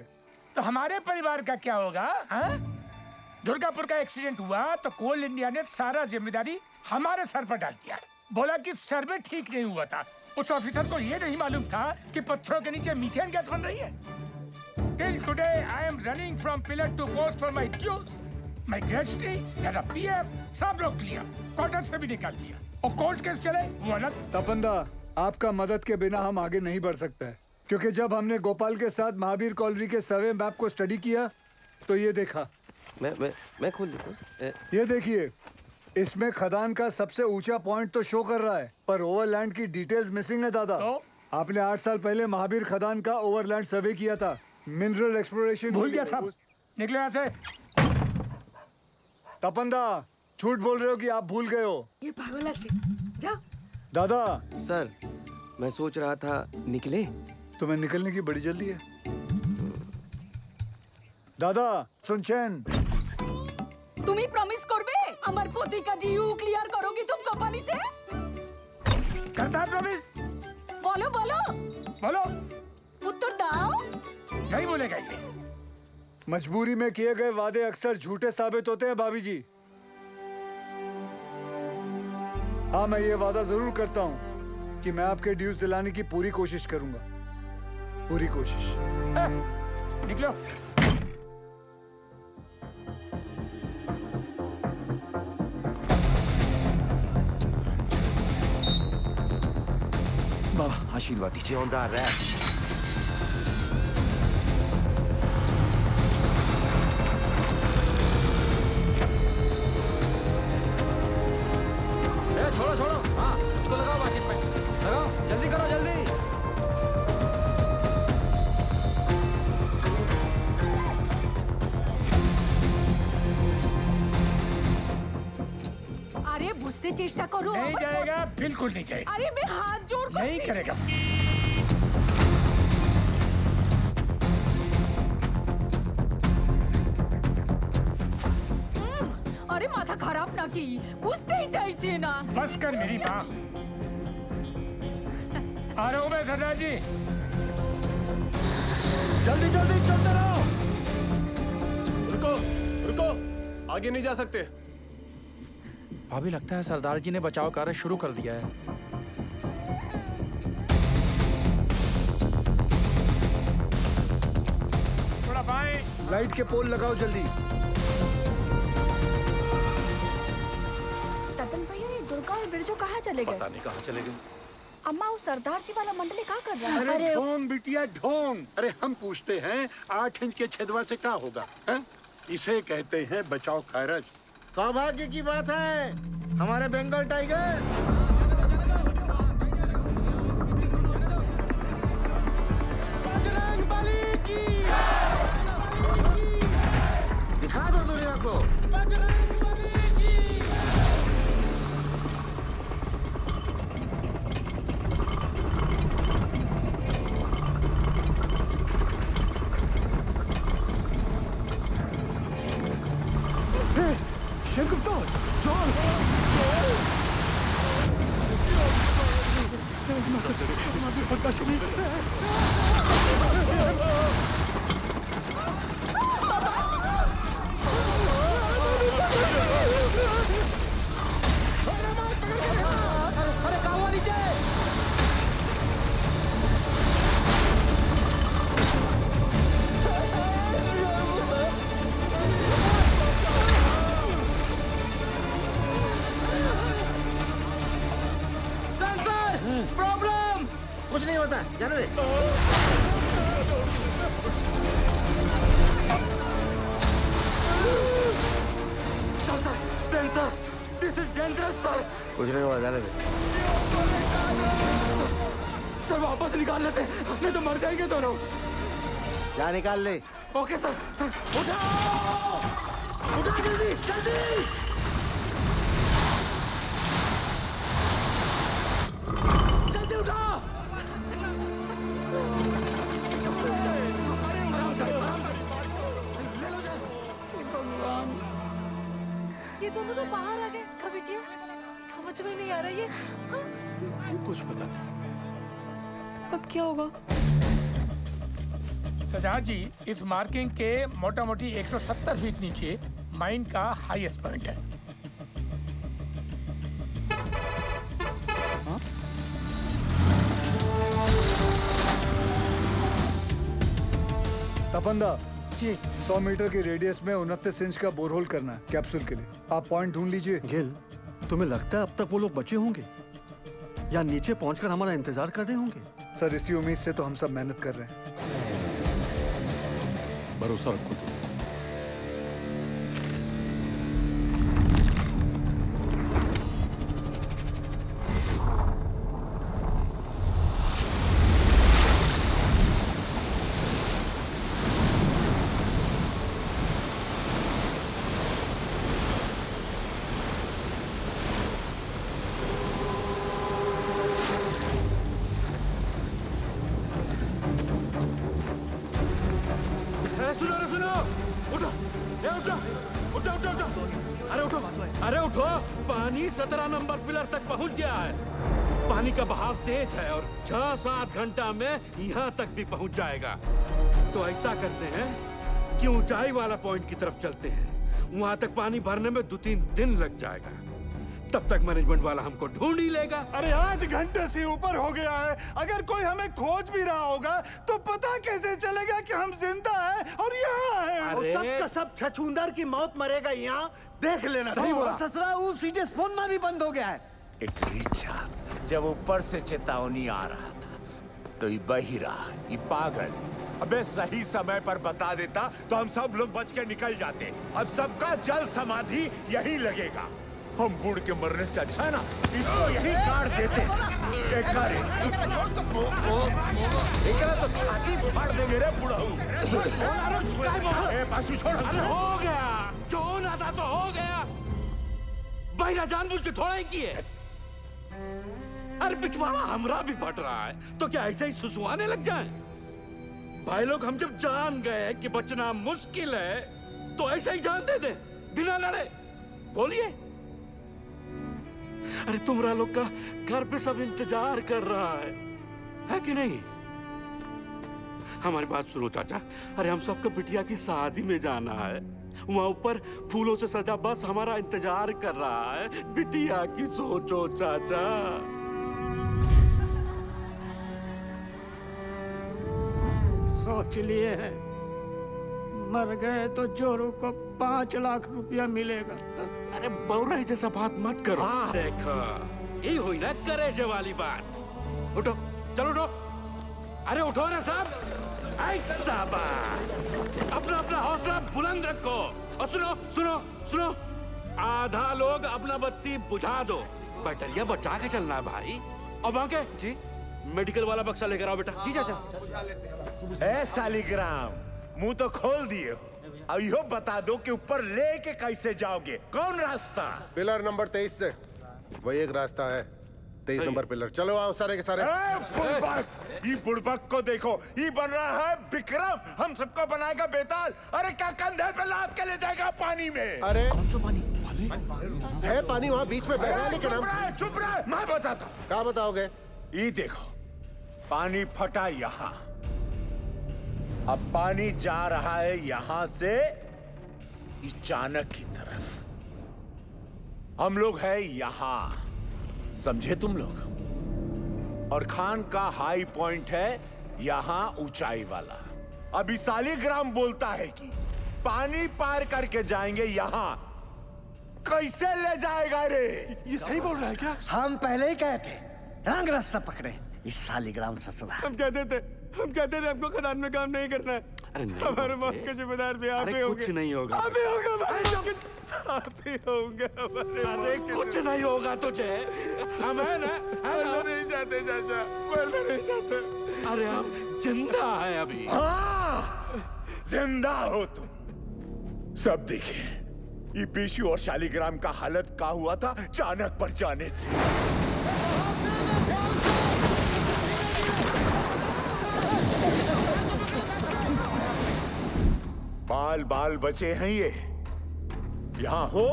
तो हमारे परिवार का क्या होगा? हाँ? दुर्गापुर का एक्सीडेंट हुआ तो कोल इंडिया ने सारा जिम्मेदारी हमारे सर पर डाल दिया। बोला कि सर्वे ठीक नहीं हुआ था। उस ऑफिसर को ये नहीं मालूम था कि पत्थरों के नीचे मीथेन गैस बन रही है। Till today I am running from pillar to post for my dues. My gratuity, मेरा PF सब रोक लिया, क्वार्टर से भी निकाल दिया और कोर्ट केस चले वो अलग। तपंदा, आपका मदद के बिना हम आगे नहीं बढ़ सकते हैं, क्योंकि जब हमने गोपाल के साथ महावीर कॉलोनी के सर्वे मैप को स्टडी किया तो ये देखा। मैं खोल देता हूँ। ये देखिए, इसमें खदान का सबसे ऊंचा पॉइंट तो शो कर रहा है, पर ओवरलैंड की डिटेल्स मिसिंग है दादा। तो? आपने 8 साल पहले महावीर खदान का ओवरलैंड सर्वे किया था। मिनरल एक्सप्लोरेशन भूल गया सब। निकलो यहाँ से। तपंदा, झूठ बोल रहे हो कि आप भूल गए हो? ये पागल है, जा। दादा सर, मैं सोच रहा था निकले। तुम्हें निकलने की बड़ी जल्दी है। दादा सुनचैन, তুমি প্রমিস করবে আমার প্রতিকা ডিউ ক্লিয়ার করোगी तुम कंपनी से? करता प्रॉमिस। बोलो बोलो बोलो। उत्तर दाओ। नहीं बोलेगा ये। मजबूरी में किए गए वादे अक्सर झूठे साबित होते हैं भाभी जी। हाँ, मैं ये वादा जरूर करता हूँ कि मैं आपके ड्यूज दिलाने की पूरी कोशिश करूंगा, पूरी कोशिश। निकलो। बाबा आशीर्वाद दीजिए। On the rap. छोड़ो छोड़ो, हाँ इसको लगाओ बाकी पे, लगाओ जल्दी करो जल्दी। अरे बुझते चेष्टा करो। नहीं जाएगा, बिल्कुल नहीं जाएगा। अरे मैं हाथ जोड़ कर नहीं करेगा। अरे माथा खराब ना की, बुझते ही चाहिए ना। बस कर मेरी माँ। आ रहा हूँ मैं सरदार जी। जल्दी जल्दी चलते रहो। रुको रुको, आगे नहीं जा सकते। भाभी लगता है सरदार जी ने बचाव कार्य शुरू कर दिया है। थोड़ा बाएं। लाइट के पोल लगाओ जल्दी। तपन भैया, ये दुर्गा और बिरजू कहाँ चले गए? पता नहीं कहाँ चले गए। अम्मा, वो सरदार जी वाला मंडली क्या कर रहा है? अरे ढोंग बिटिया ढोंग। अरे हम पूछते हैं 8 इंच के छेदवा से क्या होगा? है? इसे कहते हैं बचाव कार्य। सौभाग्य की बात है, हमारे बंगाल टाइगर। बजरंगबली की। दिखा दो दुनिया को। बजरंगबली की। शेरगुप्ता, जॉन। अरे कहाँ नीचे? प्रॉब्लम कुछ नहीं होता, जाने दे। Sensor, this is dangerous sir. कुछ नहीं हुआ, जाने दे। सर वापस निकाल लेते, नहीं तो मर जाएंगे दोनों। जा निकाल ले। Okay sir. उठाओ, उठाओ जल्दी जल्दी। जल्दी उठाओ। भगवान, ये दोनों तो बाहर आ गए। कमिटिया समझ में नहीं आ रही है। हाँ? कुछ पता नहीं। अब क्या होगा? सरदार जी, इस मार्किंग के मोटा मोटी 170 फीट नीचे माइन का हाईएस्ट पॉइंट है। तपंदा जी, 100 मीटर की रेडियस में 29 इंच का बोरहोल करना है कैप्सूल के लिए। आप पॉइंट ढूंढ लीजिए। गिल, तुम्हें लगता है अब तक वो लोग बचे होंगे या नीचे पहुंचकर हमारा इंतजार कर रहे होंगे? सर, इसी उम्मीद से तो हम सब मेहनत कर रहे हैं। भरोसा रखो तुम। पानी 17 नंबर पिलर तक पहुंच गया है। पानी का बहाव तेज है और 6-7 घंटा में यहां तक भी पहुंच जाएगा। तो ऐसा करते हैं कि ऊंचाई वाला पॉइंट की तरफ चलते हैं। वहां तक पानी भरने में 2-3 दिन लग जाएगा। तब तक मैनेजमेंट वाला हमको ढूंढ ही लेगा। अरे 8 घंटे से ऊपर हो गया है। अगर कोई हमें खोज भी रहा होगा तो पता कैसे चलेगा कि हम जिंदा हैं और यहाँ हैं? और सब का सब छछूंदर की मौत मरेगा यहाँ, देख लेना। सही बोला। ससुरा वो सीधे फोन मार भी बंद हो गया है। इटरीचा जब ऊपर से चेतावनी आ रहा था तो ये बहिरा, ये पागल अबे सही समय पर बता देता तो हम सब लोग बच के निकल जाते। अब सबका जल समाधि यहीं लगेगा। हम बूढ़ के मरने से अच्छा है ना इसको यहीं गाड़ देते। एकरा तो छाती फाड़ देंगे रे बुढ़ाऊ। पासू छोड़। हो गया, जो होना था तो हो गया। बहिरा जानबूझ के थोड़ा ही किए। अरे पिछवाड़ा हमरा भी फट रहा है तो क्या ऐसे ही सुसुआने लग जाएं? भाई लोग, हम जब जान गए कि बचना मुश्किल है तो ऐसे ही जान दे दे बिना लड़े। बोलिए। अरे तुमरा लोग का घर पे सब इंतजार कर रहा है कि नहीं? हमारी बात सुनो चाचा। अरे हम सबको बिटिया की शादी में जाना है। वहां ऊपर फूलों से सजा बस हमारा इंतजार कर रहा है। बिटिया की सोचो चाचा। सोच लिए हैं, मर गए तो जोरू को 5 लाख रुपया मिलेगा। अरे बौराई जैसा बात मत करो। देखो, यही हुई ना करेजे वाली बात। उठो, चलो उठो। अरे उठो ना साहब। ऐसा बात। अपना अपना हौसला बुलंद रखो। और सुनो सुनो सुनो, आधा लोग अपना बत्ती बुझा दो। बैटरिया बचा के चलना है भाई। और बाकी जी मेडिकल वाला बक्सा लेकर आओ बेटा। जी चाचा। ए सालिग्राम, मुंह तो खोल दिए हो। अब यो बता दो कि ऊपर लेके कैसे जाओगे? कौन रास्ता? पिलर नंबर 23 से। वही एक रास्ता है, 23 नंबर पिलर। चलो आओ सारे के सारे। बुड़बक, ये बुड़बक को देखो, ये बन रहा है विक्रम। हम सबको बनाएगा बेताल। अरे क्या कंधे पे लाद के ले जाएगा पानी में? अरे कौन सा पानी? है पानी वहाँ बीच में बह रहा है। लेकिन हम चुप रहे, मैं बताता हूँ। क्या बताओगे? ये देखो, पानी फटा यहाँ। अब पानी जा रहा है यहां से इस चाणक की तरफ। हम लोग हैं यहां, समझे तुम लोग? और खान का हाई पॉइंट है यहां ऊंचाई वाला। अभी सालिग्राम बोलता है कि पानी पार करके जाएंगे यहां। कैसे ले जाएगा रे? ये सही बोल रहा है क्या? हम पहले ही कहे थे रंग रास्ता पकड़े। इस सालिग्राम ससुरा। हम कहते थे हमको खदान में काम नहीं करना है। अरे नहीं, हमारे मौत के जिम्मेदार भी आप ही होंगे। कुछ नहीं होगा। आप ही होगा। आप ही होंगे। अरे कुछ नहीं होगा तुझे। हम है ना? मरना नहीं चाहते चाचा, मरना नहीं चाहते। अरे हम जिंदा है अभी। हाँ, जिंदा हो तुम। सब देखिए, ये पेशू और शालिग्राम का हालत क्या हुआ था चाणक पर जाने से। बाल बाल बचे हैं ये। यहां हो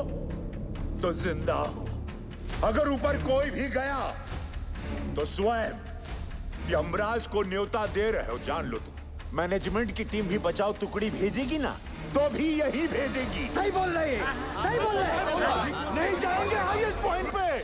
तो जिंदा हो। अगर ऊपर कोई भी गया तो स्वयं यमराज को न्योता दे रहे हो, जान लो तुम। मैनेजमेंट की टीम भी बचाव टुकड़ी भेजेगी ना, तो भी यही भेजेगी। सही बोल रहे हैं, सही बोल रहे हैं। नहीं जाएंगे हाईएस्ट पॉइंट पे।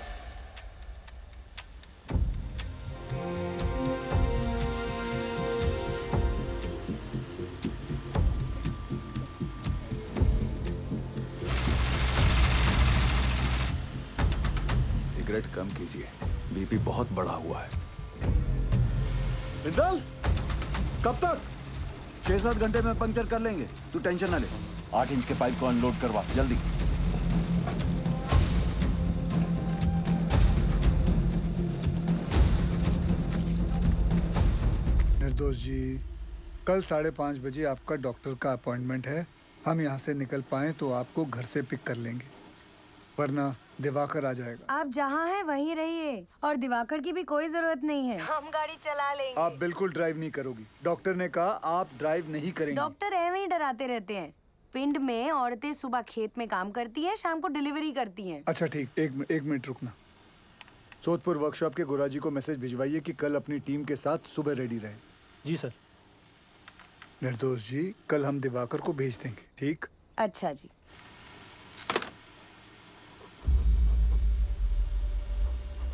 सिगरेट कम कीजिए, बीपी बहुत बढ़ा हुआ है। बिंदल, कब तक? 6-7 घंटे में पंक्चर कर लेंगे, तू टेंशन ना ले। 8 इंच के पाइप को अनलोड करवा जल्दी। निर्दोष जी, कल 5:30 बजे आपका डॉक्टर का अपॉइंटमेंट है। हम यहाँ से निकल पाए तो आपको घर से पिक कर लेंगे, वरना दिवाकर आ जाएगा। आप जहाँ हैं वहीं रहिए, और दिवाकर की भी कोई जरूरत नहीं है। हम गाड़ी चला लेंगे। आप बिल्कुल ड्राइव नहीं करोगी। डॉक्टर ने कहा आप ड्राइव नहीं करेंगी। डॉक्टर ऐਵੇਂ ही डराते रहते हैं। पिंड में औरतें सुबह खेत में काम करती हैं, शाम को डिलीवरी करती हैं। अच्छा ठीक, एक मिनट रुकना। सोदपुर वर्कशॉप के गोराजी को मैसेज भिजवाइए कि कल अपनी टीम के साथ सुबह रेडी रहे। जी सर। निर्दोष जी, कल हम दिवाकर को भेज देंगे, ठीक? अच्छा जी।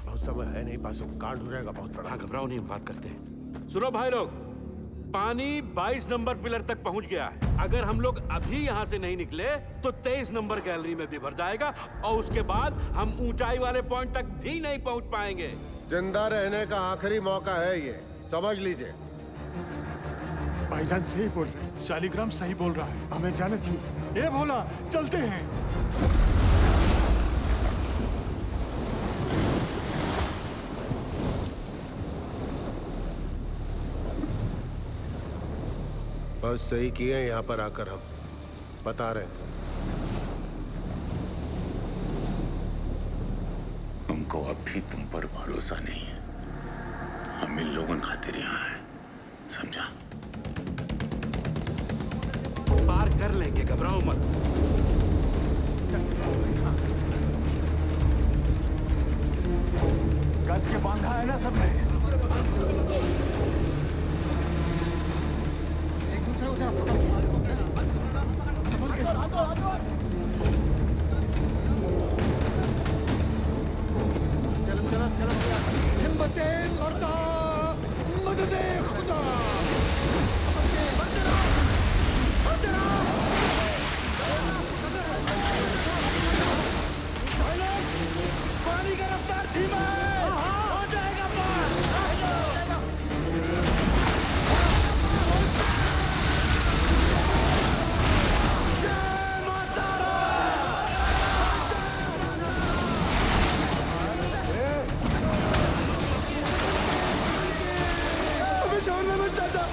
बहुत समय है नहीं, पासों कांड हो रहेगा बहुत बड़ा। घबराओ नहीं, हम बात करते हैं। सुनो भाई लोग, पानी 22 नंबर पिलर तक पहुंच गया है। अगर हम लोग अभी यहाँ से नहीं निकले तो 23 नंबर गैलरी में भी भर जाएगा, और उसके बाद हम ऊंचाई वाले पॉइंट तक भी नहीं पहुंच पाएंगे। जिंदा रहने का आखिरी मौका है ये, समझ लीजिए। भाईजान सही बोल रहे हैं, शालिग्राम सही बोल रहा है, हमें जाना चाहिए। ए भोला, चलते हैं। बस सही किए यहाँ पर आकर, हम बता रहे हैं। हमको अब भी तुम पर भरोसा नहीं है। हम इन लोगों खातिर यहाँ हैं, समझा? पार कर लेंगे, घबराओ मत। कस के बांधा है ना सबने? एक दूसरे को जरा पकड़ के। हिम्मते मर्दा, मददे खुदा। पानी का रफ्तार धीमा है, हो जाएगा पार। अभी छोड़ना मत चाचा।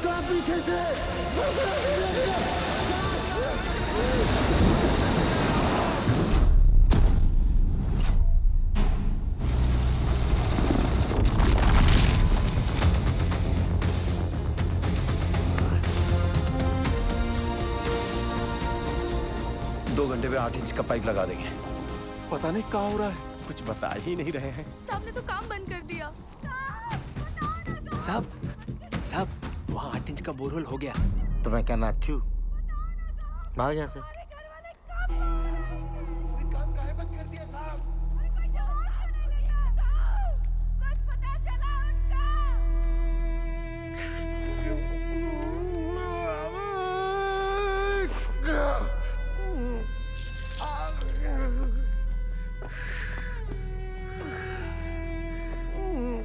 तो आप पीछे से 2 घंटे में 8 इंच का पाइप लगा देंगे। पता नहीं क्या हो रहा है, कुछ बता ही नहीं रहे हैं। साहब ने तो काम बंद कर दिया। साहब, वहाँ 8 इंच का बोरहोल हो गया। तो मैं क्या नाथ थी? भाग यहाँ से।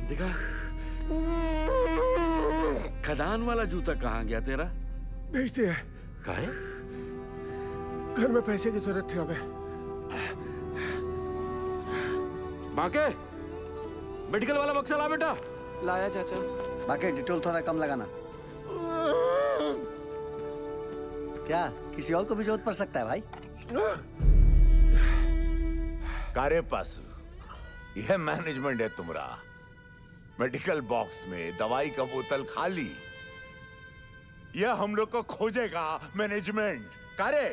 देखा, खदान वाला जूता कहाँ गया तेरा? भेज दिया। काहे? घर में पैसे की जरूरत थी हमें। बाके, मेडिकल वाला बक्सा ला बेटा। लाया चाचा। बाकी डिटेल थोड़ा कम लगाना। क्या किसी और को भी जरूरत पड़ सकता है भाई? कारे पासु, यह मैनेजमेंट है तुम्हारा। मेडिकल बॉक्स में दवाई का बोतल खाली, यह हम लोग को खोजेगा मैनेजमेंट। कारे,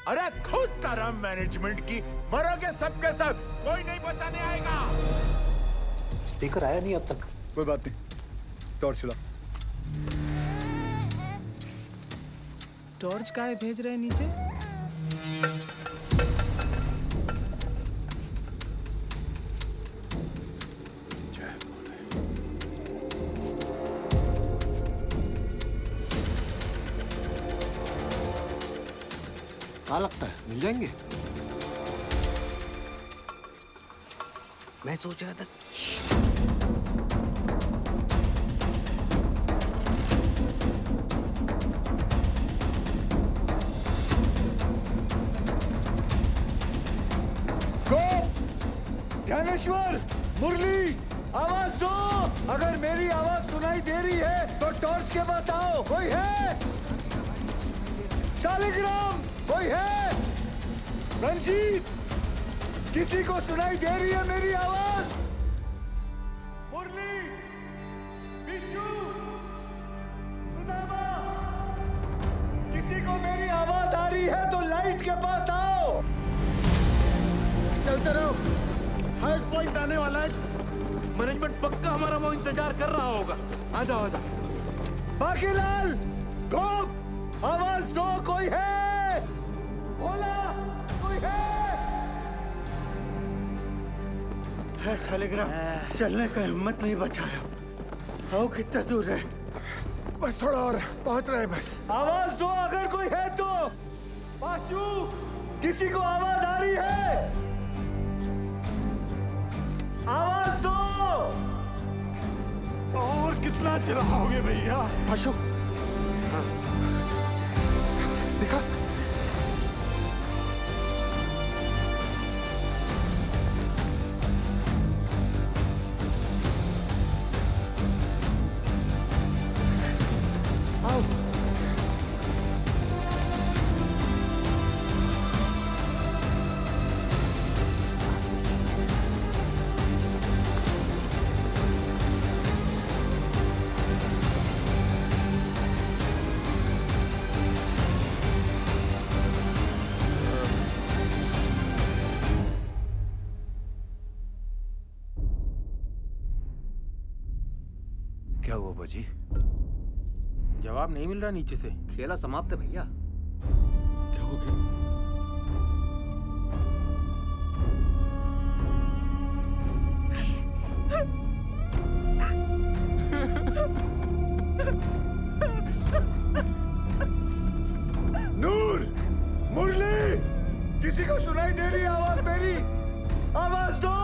अरे खुद तरह मैनेजमेंट की मरोगे सबके सब, कोई नहीं बचाने आएगा। स्पीकर आया नहीं अब तक। कोई बात नहीं, टॉर्च चला। टॉर्च काहे भेज रहे हैं नीचे? क्या लगता है मिल जाएंगे? मैं सोच रहा था ज्ञानेश्वर, मुरली, आवाज दो। अगर मेरी आवाज सुनाई दे रही है तो टॉर्च के पास आओ। कोई है? शालिग्राम, कोई है? रंजीत, किसी को सुनाई दे रही है मेरी आवाज? मुरली, विष्णु, सुदामा, किसी को मेरी आवाज आ रही है तो लाइट के पास आओ। चलते रहो, हाईएस्ट पॉइंट आने वाला है। मैनेजमेंट पक्का हमारा वो इंतजार कर रहा होगा। आ जाओ आ जाओ। बाकीलाल, गोप, आवाज दो। कोई है? बोला, कोई है? शालिग्राम, चलने का हिम्मत नहीं बचाया। आओ, कितना दूर है? बस थोड़ा और, पहुंच रहे बस। आवाज दो अगर कोई है तो। पाशु, किसी को आवाज आ रही है? आवाज दो। और कितना चलाओगे भैया? अशोक, देखा? आओ। क्या हुआ बाजी? जवाब नहीं मिल रहा नीचे से। खेला समाप्त है भैया। क्या हो गया? नूर, मुरली, किसी को सुनाई दे रही आवाज मेरी? आवाज दो।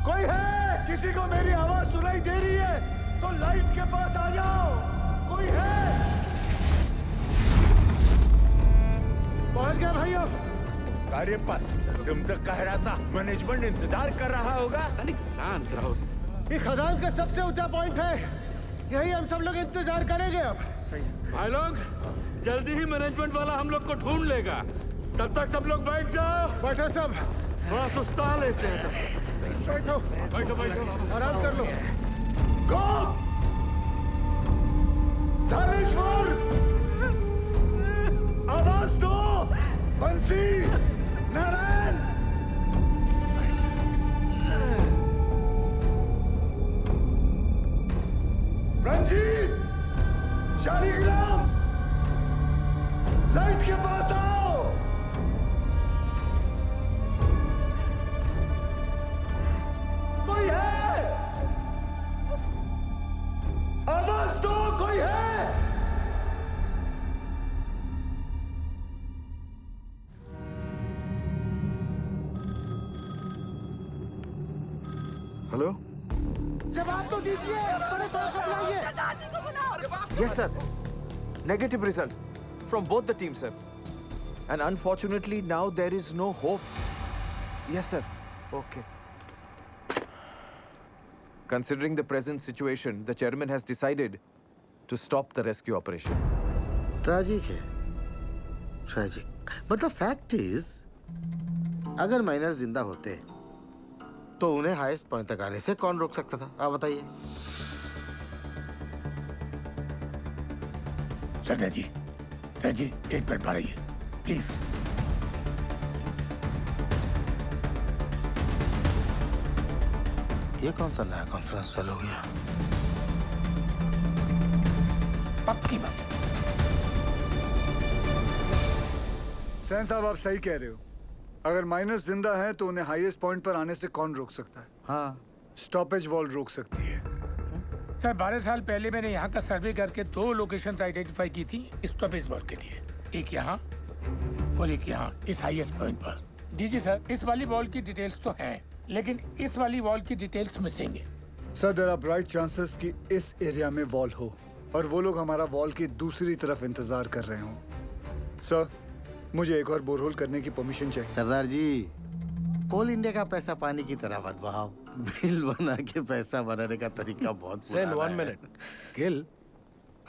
कोई है? किसी को मेरी आवाज सुनाई दे रही है तो लाइट के पास आ जाओ। कोई है? पहुंच गया भैया। कार्य पास, तुम तो कह रहा था मैनेजमेंट इंतजार कर रहा होगा। तनिक शांत रहो। ये खदान का सबसे ऊंचा पॉइंट है, यही हम सब लोग इंतजार करेंगे अब। सही भाई लोग, जल्दी ही मैनेजमेंट वाला हम लोग को ढूंढ लेगा। तब तक सब लोग बैठ जाओ। बैठो सब। थोड़ा सुस्ता लेते हैं तब। बैठो बैठो बैठो, आराम कर लो। गोप, धनेश्वर, आवाज दो। बंसी, नारायण, रंजीत, शालिग्राम, लाइट के पास आओ। कोई है? आवाज दो। कोई है? हेलो, जवाब तो दीजिए। बड़े sir बदलाइए। Yes, sir. Negative result from both the teams, sir. And unfortunately, now there is no hope. Yes, sir. Okay. Considering the present situation, the chairman has decided to stop the rescue operation. Tragic है, tragic but the fact is अगर miner जिंदा होते तो उन्हें highest point तक आने से कौन रोक सकता था? आप बताइए। सरदार जी एक मिनट बाहर आइए प्लीज। ये कौन सा नया कॉन्फ्रेंस चालू हो गया? पक्की बात। सैन साहब आप सही कह रहे हो। अगर माइनस जिंदा है तो उन्हें हाईएस्ट पॉइंट पर आने से कौन रोक सकता है? हाँ, स्टॉपेज वॉल रोक सकती है। सर 12 साल पहले मैंने यहाँ का सर्वे करके 2 लोकेशंस आइडेंटिफाई की थी स्टॉपेज वॉल के लिए, एक यहाँ और एक यहाँ इस हाईएस्ट पॉइंट पर। जी सर, इस वाली वॉल की डिटेल्स तो हैं, लेकिन इस वाली वॉल की डिटेल्स मिसिंग है। Sir there are bright chances कि इस एरिया में वॉल हो और वो लोग हमारा वॉल की दूसरी तरफ इंतजार कर रहे हो। सर मुझे एक और बोरहोल करने की परमिशन चाहिए। सरदार जी, कोल इंडिया का पैसा पानी की तरह मत बहाओ। बिल बना के पैसा बनाने का तरीका बहुत सेन 1 मिनट। गिल,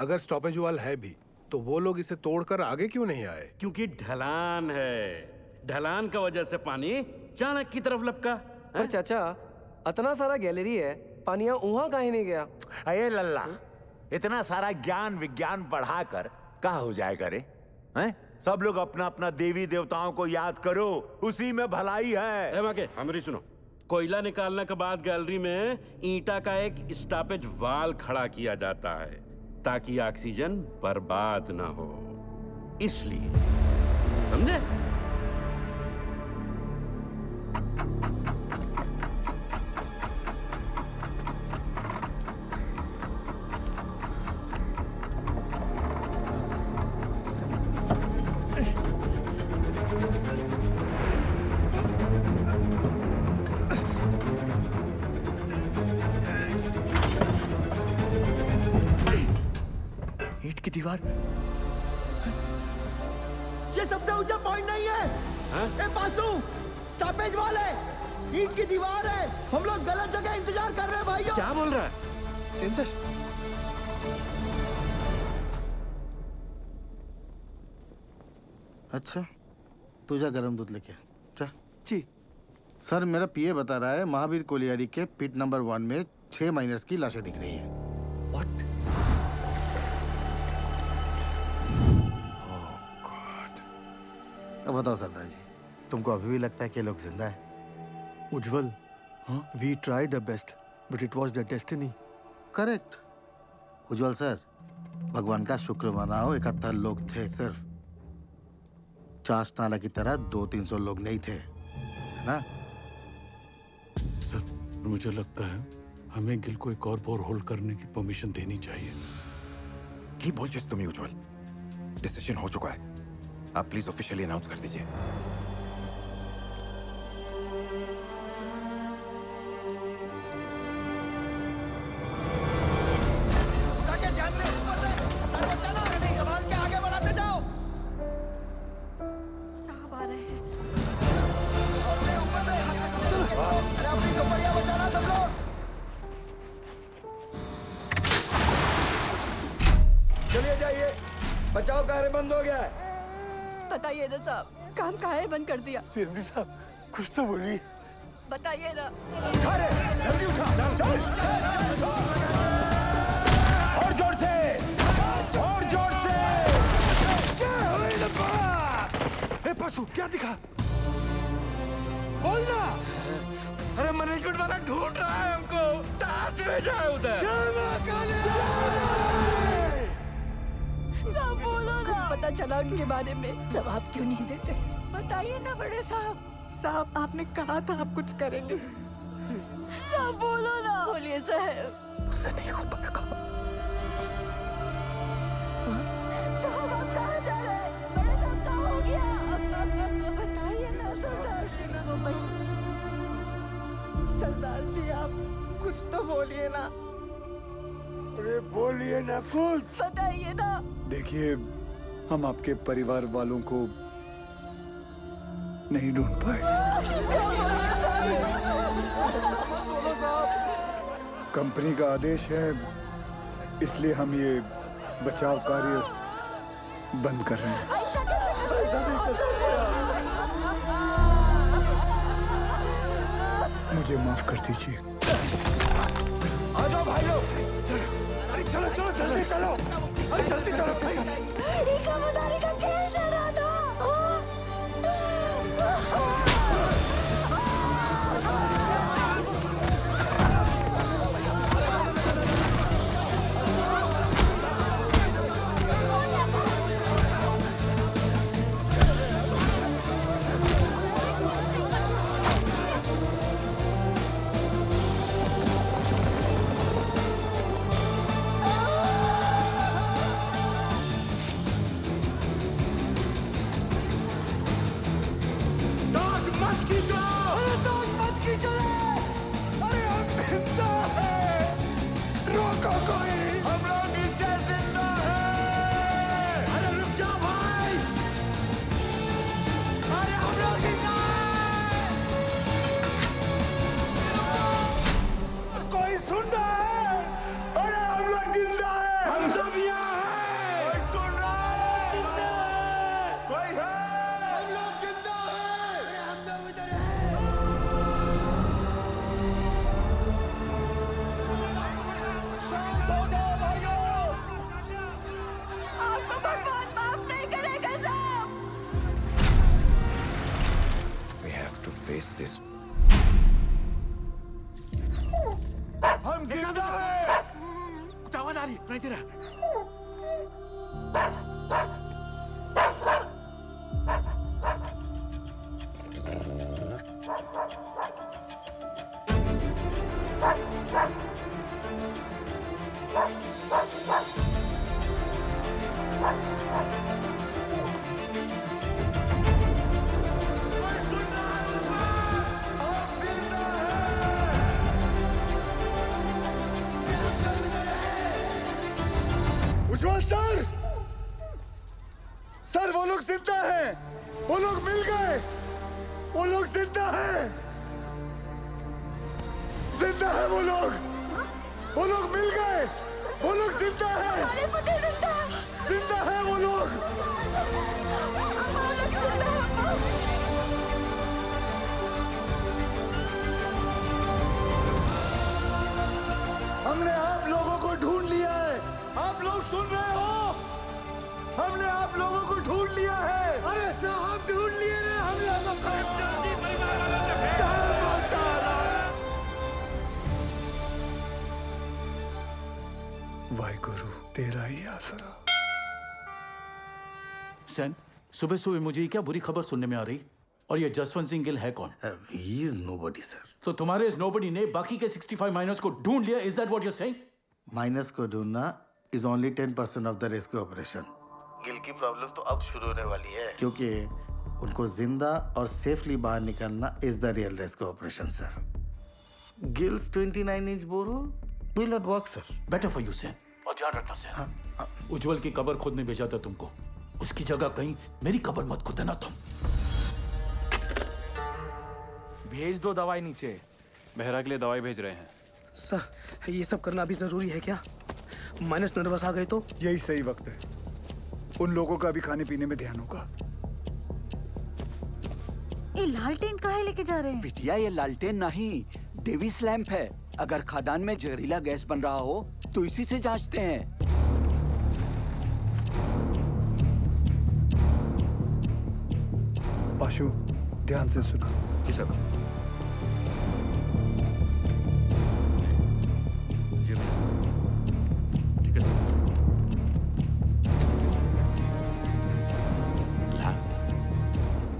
अगर स्टॉपेज वॉल है भी तो वो लोग इसे तोड़कर आगे क्यों नहीं आए? क्योंकि ढलान है, ढलान का वजह से पानी चाणक्य की तरफ लपका। पर चाचा, इतना सारा गैलरी है, पानी वहां काहे नहीं गया? अये लल्ला, इतना सारा ज्ञान विज्ञान बढ़ाकर कहाँ हो जाएगा रे? हैं? सब लोग अपना अपना देवी देवताओं को याद करो, उसी में भलाई है। हमारी सुनो, कोयला निकालने के बाद गैलरी में ईंटा का एक स्टॉपेज वाल खड़ा किया जाता है ताकि ऑक्सीजन बर्बाद ना हो, इसलिए। समझे? की दीवार, ये सबसे ऊंचा पॉइंट नहीं है। ए पासू, स्टॉपेज वॉल है, ईंट की दीवार है। हम लोग गलत जगह इंतजार कर रहे हैं भाइयों। क्या बोल रहा है? सेंसर। अच्छा, तू जा गरम दूध लेके जा। जी सर, मेरा पीए बता रहा है महावीर कोलियारी के पिट नंबर 1 में 6 माइनर्स की लाशें दिख रही हैं। What? अब बताओ सरदार जी, तुमको अभी भी लगता है कि ये लोग जिंदा है? उज्जवल, we tried our best, but it was their destiny. Correct. Ujjwal sir, भगवान का शुक्र मनाओ 71 लोग थे सिर्फ। चास नाला की तरह 200-300 लोग नहीं थे, है ना? सर, मुझे लगता है हमें गिल को एक और बोर होल्ड करने की परमिशन देनी चाहिए। की बोल जिस तुम्हें उज्जवल, डिसीजन हो चुका है, आप प्लीज ऑफिशियली अनाउंस कर दीजिए। बचाव कार्य बंद हो गया है। बताइए ना साहब, काम काहे बंद कर दिया? सीएमडी साहब, कुछ तो बोलिए। बताइए ना। उठा रे, जल्दी उठा, चल। और जोर से, और जोर से। क्या हुई लपा? ए पासू, क्या दिखा? बोलना। अरे मैनेजमेंट वाला ढूंढ रहा है हमको, टास्क भेजा है उधर। साहब बोलो ना। कुछ पता चला उनके बारे में? जवाब क्यों नहीं देते? बताइए ना बड़े साहब। साहब, आपने कहा था आप कुछ करेंगे। साहब बोलो ना। बोलिए साहब। उससे नहीं हो पाएगा। साहब, आप कहाँ जा रहे हैं? बड़े साहब, क्या हो गया? बताइए ना सरदार जी को। सरदार जी, आप कुछ तो बोलिए ना। अरे बोलिए ना कुछ। बताइए ना। देखिए, हम आपके परिवार वालों को नहीं ढूंढ पाए। कंपनी का आदेश है, इसलिए हम ये बचाव कार्य बंद कर रहे हैं। मुझे माफ कर दीजिए। आ जाओ भाई लोग, चलो, अरे चलो चलो जल्दी चलो, अरे जल्दी चलो। मदारी का खेल चल रहा था। हम जिंदा हैं। आवाज आ रही है, नहीं तेरा। उज्जवल सर, सर वो लोग जिंदा हैं, वो लोग मिल गए, वो लोग जिंदा हैं, जिंदा है वो लोग मिल गए, वो लोग जिंदा हैं, जिंदा है वो लोग। हमने आप लोगों को ढूंढ लिया है, आप लोग सुन रहे हो? हमने आप लोगों को ढूंढ लिया है। अरे साहब ढूंढ लिए ना हम लोगों को। वाहिगुरु तेरा ही आसरा। सैन, सुबह सुबह मुझे क्या बुरी खबर सुनने में आ रही? और ये जसवंत सिंह गिल है कौन? He is nobody sir. तो तुम्हारे इस नोबडी ने बाकी के 65 माइनर्स को ढूंढ लिया, is that what you are saying? Miners को ढूंढना is only 10% of the rescue operation. Gill की प्रॉब्लम तो अब शुरू होने वाली है, क्योंकउनको जिंदा और सेफली बाहर निकालना is the real rescue operation sir. Gill's 29 inch borehole will not work sir. Better for you सैन, और ध्यान रखना सैन। उज्जवल की कब्र खोदने भेजा था तुमको, उसकी जगह कहीं मेरी कब्र मत खोदना तुम। भेज दो दवाई नीचे। बेहरा के लिए दवाई भेज रहे हैं। सर ये सब करना अभी जरूरी है क्या? माइनस नर्वस आ गए तो? यही सही वक्त है, उन लोगों का भी खाने पीने में ध्यान होगा। ये लालटेन काहे लेके जा रहे हैं? बिटिया ये लालटेन नहीं, डेविस लैंप है। अगर खदान में जहरीला गैस बन रहा हो तो इसी से जांचते हैं। पाशु ध्यान से सुना। जी सर।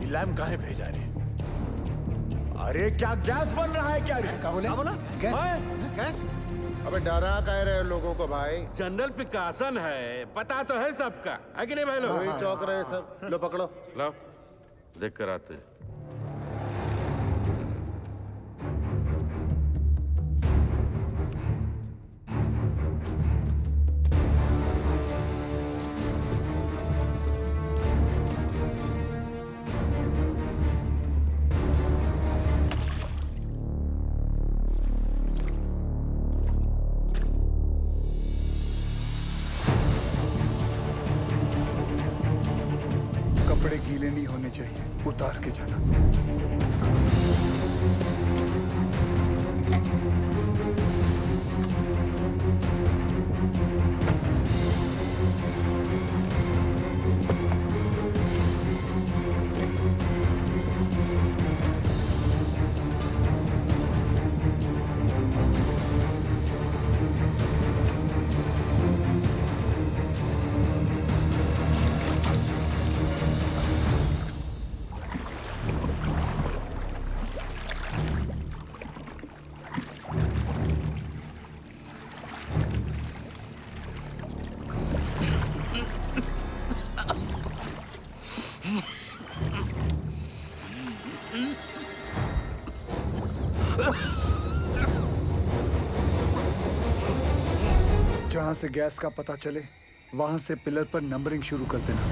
लैम्प काहे भेजा रे? अरे क्या गैस बन रहा है क्या रे? क्या बोला? गैस? अबे डरा कह रहे हो लोगों को भाई? जनरल पिकासन है, पता तो है सबका, है कि नहीं भाई लोग? वही चौक रहे सब। लो पकड़ो। लो देख कर आते हैं। कपड़े गीले नहीं होने चाहिए, उतार के जाना। जहां से गैस का पता चले वहां से पिलर पर नंबरिंग शुरू कर देना।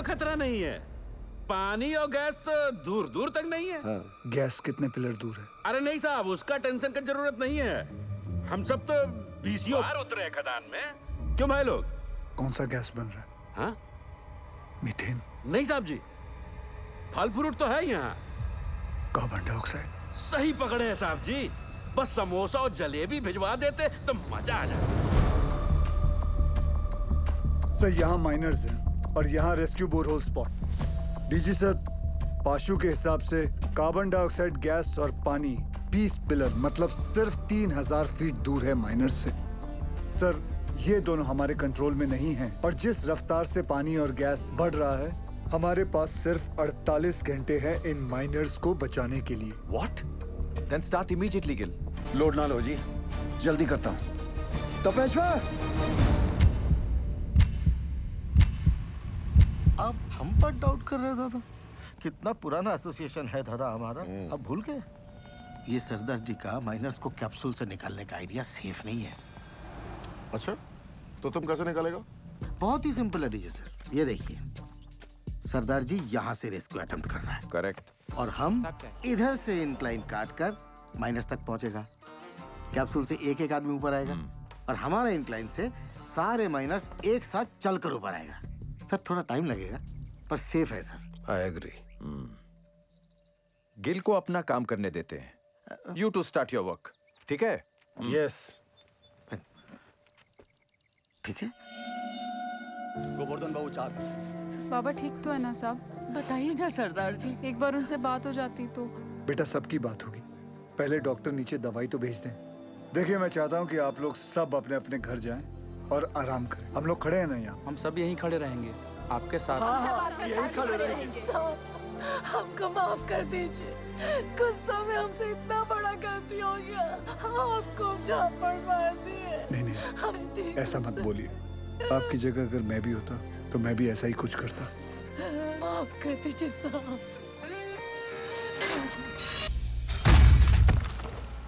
खतरा नहीं है। पानी और गैस तो दूर दूर तक नहीं है। गैस कितने पिलर दूर है? अरे नहीं साहब, उसका टेंशन की जरूरत नहीं है। हम सब तो बीसीओ बाहर उतरे हैं खदान में। क्यों भाई लोग? कौन सा गैस बन रहा है? हाँ? मीथेन? नहीं साहब जी, फल फ्रूट तो है यहाँ। Carbon dioxide? सही पकड़े हैं साहब जी। बस समोसा और जलेबी भिजवा देते तो मजा आ जाता। सर यहाँ माइनर्स हैं और यहाँ rescue borehole spot. DG sir, पाशु के हिसाब से कार्बन डाइऑक्साइड गैस और पानी 20 पिलर मतलब सिर्फ 3000 फीट दूर है माइनर्स से। सर ये दोनों हमारे कंट्रोल में नहीं हैं और जिस रफ्तार से पानी और गैस बढ़ रहा है हमारे पास सिर्फ 48 घंटे हैं इन माइनर्स को बचाने के लिए। What? Then start immediately, Gill. Load ना लो जी, जल्दी करता हूँ। तपेश्वर! आप हम पर डाउट कर रहे हैं दादा? कितना पुराना एसोसिएशन है दादा हमारा, अब भूल गए? ये सरदार जी का माइनर्स को कैप्सूल से निकालने का आइडिया सेफ नहीं है। अच्छा, तो तुम कैसे निकालेगा? बहुत ही सिंपल है डीजे सर, ये देखिए। सरदार जी यहाँ से रेस्क्यू अटेम्प्ट कर रहा है। करेक्ट। और हम इधर से इंक्लाइन काट कर माइनस तक पहुंचेगा। कैप्सूल से एक एक आदमी ऊपर आएगा और हमारा इंक्लाइन से सारे माइनस एक साथ चलकर ऊपर आएगा। सर थोड़ा टाइम लगेगा पर सेफ है सर। I agree. गिल को अपना काम करने देते हैं। You to start your work, ठीक है? यस। ठीक है। गोवर्धन बाबू चार। बाबा ठीक तो है ना साहब? बताइए ना सरदार जी, एक बार उनसे बात हो जाती तो। बेटा सबकी बात होगी, पहले डॉक्टर नीचे दवाई तो भेज दें। देखिए मैं चाहता हूँ कि आप लोग सब अपने अपने घर जाएं और आराम करें। हम लोग खड़े हैं ना यहाँ? हम सब यहीं खड़े रहेंगे आपके साथ। हाँ, यहीं खड़े रहेंगे। हमको माफ कर दीजिए, गुस्सा में हमसे इतना बड़ा गलती हो गया, आपको झापड़ मार दिए। नहीं ऐसा मत बोलिए। आपकी जगह अगर मैं भी होता तो मैं भी ऐसा ही कुछ करता। माफ कर दीजिए साहब।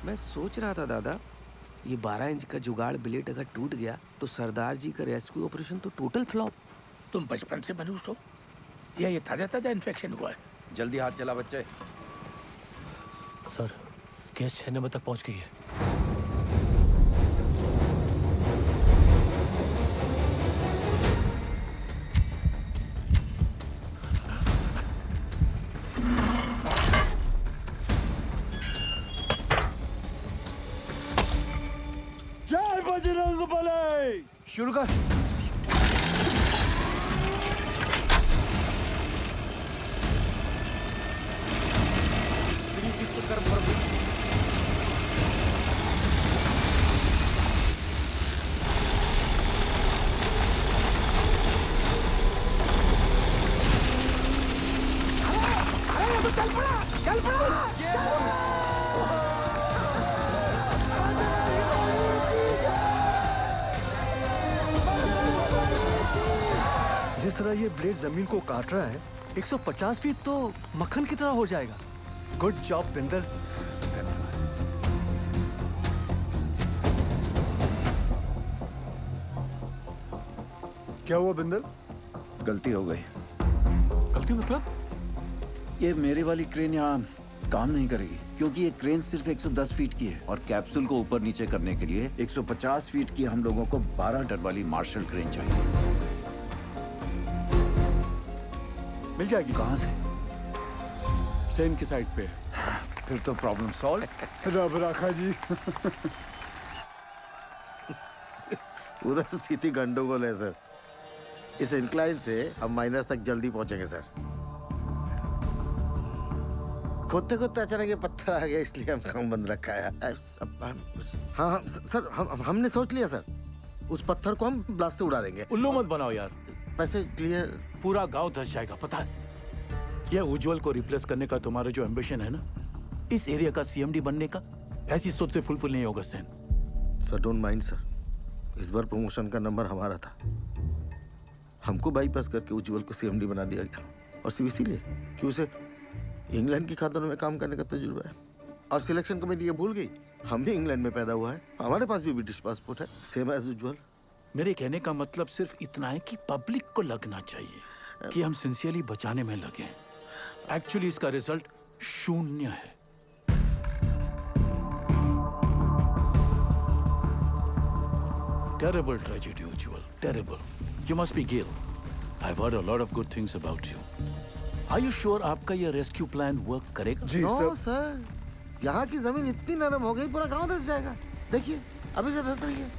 मैं सोच रहा था दादा, ये 12 इंच का जुगाड़ ब्लेड अगर टूट गया तो सरदार जी का रेस्क्यू ऑपरेशन तो टोटल फ्लॉप। तुम बचपन से मनुष्य हो या ये ताजा ताजा इन्फेक्शन हुआ है? जल्दी हाथ चला बच्चे। सर गैस 6 नंबर तक पहुंच गई है। जय बजरंग बली। शुरू कर। चल पड़ा, चल पड़ा। तरह ये ब्लेड जमीन को काट रहा है, 150 फीट तो मक्खन की तरह हो जाएगा। Good job Bindal. क्या हुआ बिंदल? गलती हो गई। गलती मतलब? ये मेरी वाली क्रेन यहाँ काम नहीं करेगी, क्योंकि ये क्रेन सिर्फ 110 फीट की है और कैप्सूल को ऊपर नीचे करने के लिए 150 फीट की हम लोगों को 12 टन वाली मार्शल क्रेन चाहिए। मिल जाएगी। कहाँ से? सेन की साइड पे। फिर तो प्रॉब्लम सॉल्व। रब राखा जी। पूरा स्थिति गंडोगोल है सर। इस इंक्लाइन से हम माइनस तक जल्दी पहुंचेंगे सर। खोदते खोदते अचानक ये पत्थर आ गया, इसलिए हम काम बंद रखा है। हाँ सर, हमने सोच लिया सर, उस पत्थर को हम ब्लास्ट से उड़ा देंगे। उल्लू मत बनाओ यार। वैसे क्लियर, पूरा गांव धस जाएगा पता है। यह उज्जवल को रिप्लेस करने का तुम्हारा जो एम्बिशन है ना, इस एरिया का सीएमडी बनने का, ऐसी सोच से फुलफिल नहीं होगा Sen. Sir don't mind sir, इस बार प्रमोशन का नंबर हमारा था। हमको बाईपास करके उज्जवल को सीएमडी बना दिया गया, और सिर्फ इसीलिए कि उसे इंग्लैंड की खातों में काम करने का तजुर्बा है। और सिलेक्शन कमेटी ये भूल गई, हम भी इंग्लैंड में पैदा हुआ है, हमारे पास भी ब्रिटिश पासपोर्ट है, सेम एज उज्जवल। मेरे कहने का मतलब सिर्फ इतना है कि पब्लिक को लगना चाहिए कि हम सिंसियरली बचाने में लगे। एक्चुअली इसका रिजल्ट 0 है। Terrible tragedy, Ujjwal. Terrible. You must be Gail. I've heard a lot of good things about you. Are you sure आपका ये रेस्क्यू प्लान वर्क करेगा? जी सर, यहाँ की जमीन इतनी नरम हो गई, पूरा गांव धस जाएगा। देखिए, अभी से धस रही है।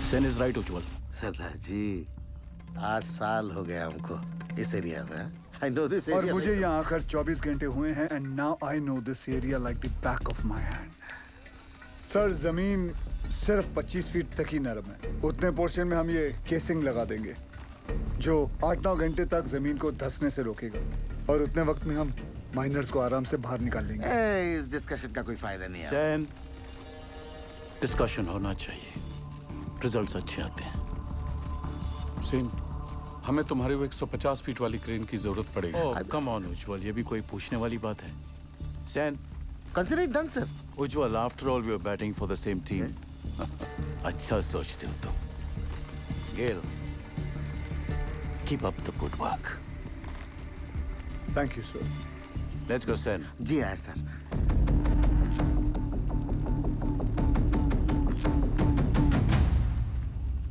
Sen is right, Ujjwal. सरदार जी, 8 साल हो गए हमको इस एरिया में। I know this area. और मुझे यहाँ आकर 24 घंटे हुए हैं, and now I know this area like the back of my hand. Sir, जमीन सिर्फ 25 फीट तक ही नरम है। उतने पोर्शन में हम ये केसिंग लगा देंगे, जो 8-9 घंटे तक जमीन को धंसने से रोकेगा, और उतने वक्त में हम माइनर्स को आराम से बाहर निकाल लेंगे। इस डिस्कशन का कोई फायदा नहीं है। सेन, डिस्कशन होना चाहिए, रिजल्ट्स अच्छे आते हैं। सेन, हमें तुम्हारे वो 150 फीट वाली क्रेन की जरूरत पड़ेगी। ओह, कम ऑन उज्जवल, ये भी कोई पूछने वाली बात है? Sen, consider it done sir. Ujjwal, after all we are batting for the same team. अच्छा सोचते हो तुम। गेल, keep up the good work. Thank you sir. Let's go Sen. जी आए sir.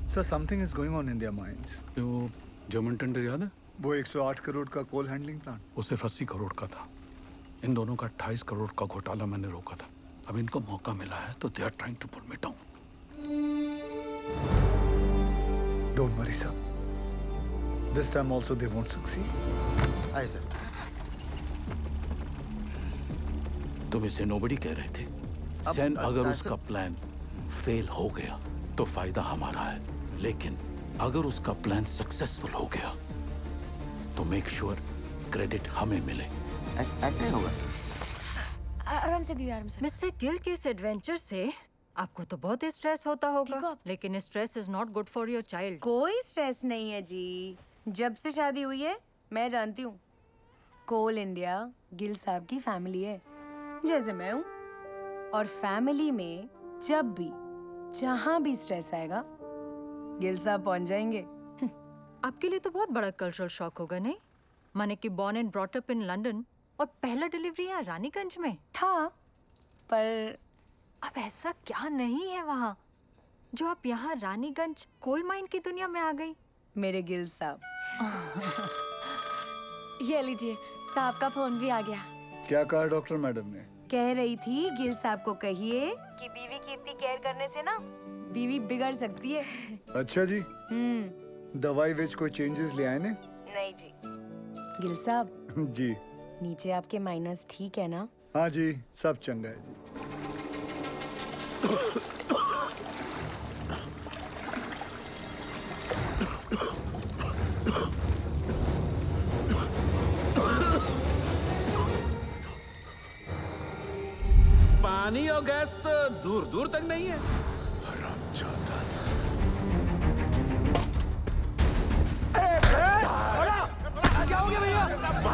Sir, something is going on in their minds. वो German tender याद है? वो 108 करोड़ का कोल हैंडलिंग प्लांट, वो सिर्फ 80 करोड़ का था। इन दोनों का 28 करोड़ का घोटाला मैंने रोका था। अब इनको मौका मिला है तो they are trying to pull me down. Don't worry sir, this time also they won't succeed. आए सर। तुम इसे नोबडी कह रहे थे। सेन, अगर उसका प्लान फेल हो गया तो फायदा हमारा है, लेकिन अगर उसका प्लान सक्सेसफुल हो गया तो मेक श्योर क्रेडिट हमें मिले। ऐसे होगा सर। आराम से दिया, आराम से। मिस्टर गिल के इस एडवेंचर से आपको तो बहुत स्ट्रेस होता होगा, लेकिन stress is not good for your child. कोई स्ट्रेस नहीं है जी। जब से शादी हुई है मैं जानती हूँ, कोल इंडिया गिल साहब की फैमिली है, जैसे मैं हूँ। और फैमिली में जब भी जहाँ भी स्ट्रेस आएगा गिल साहब पहुंच जाएंगे। आपके लिए तो बहुत बड़ा कल्चरल शॉक होगा, नहीं? माने कि born and brought up in London, और पहला डिलीवरी यहाँ रानीगंज में था, पर अब ऐसा क्या नहीं है वहाँ जो आप यहाँ रानीगंज कोल माइन की दुनिया में आ गई? मेरे गिल साहब। ये लीजिए, साहब का फोन भी आ गया। क्या कहा डॉक्टर मैडम ने? कह रही थी गिल साहब को कहिए कि बीवी की इतनी केयर करने से ना बीवी बिगड़ सकती है। अच्छा जी। दवाई विच कोई चेंजेस ले आए ने? नहीं जी। गिल साहब जी, नीचे आपके माइनस ठीक है ना? हाँ जी, सब चंगा है जी। पानी और गैस तो दूर दूर तक नहीं है। हरामजादा।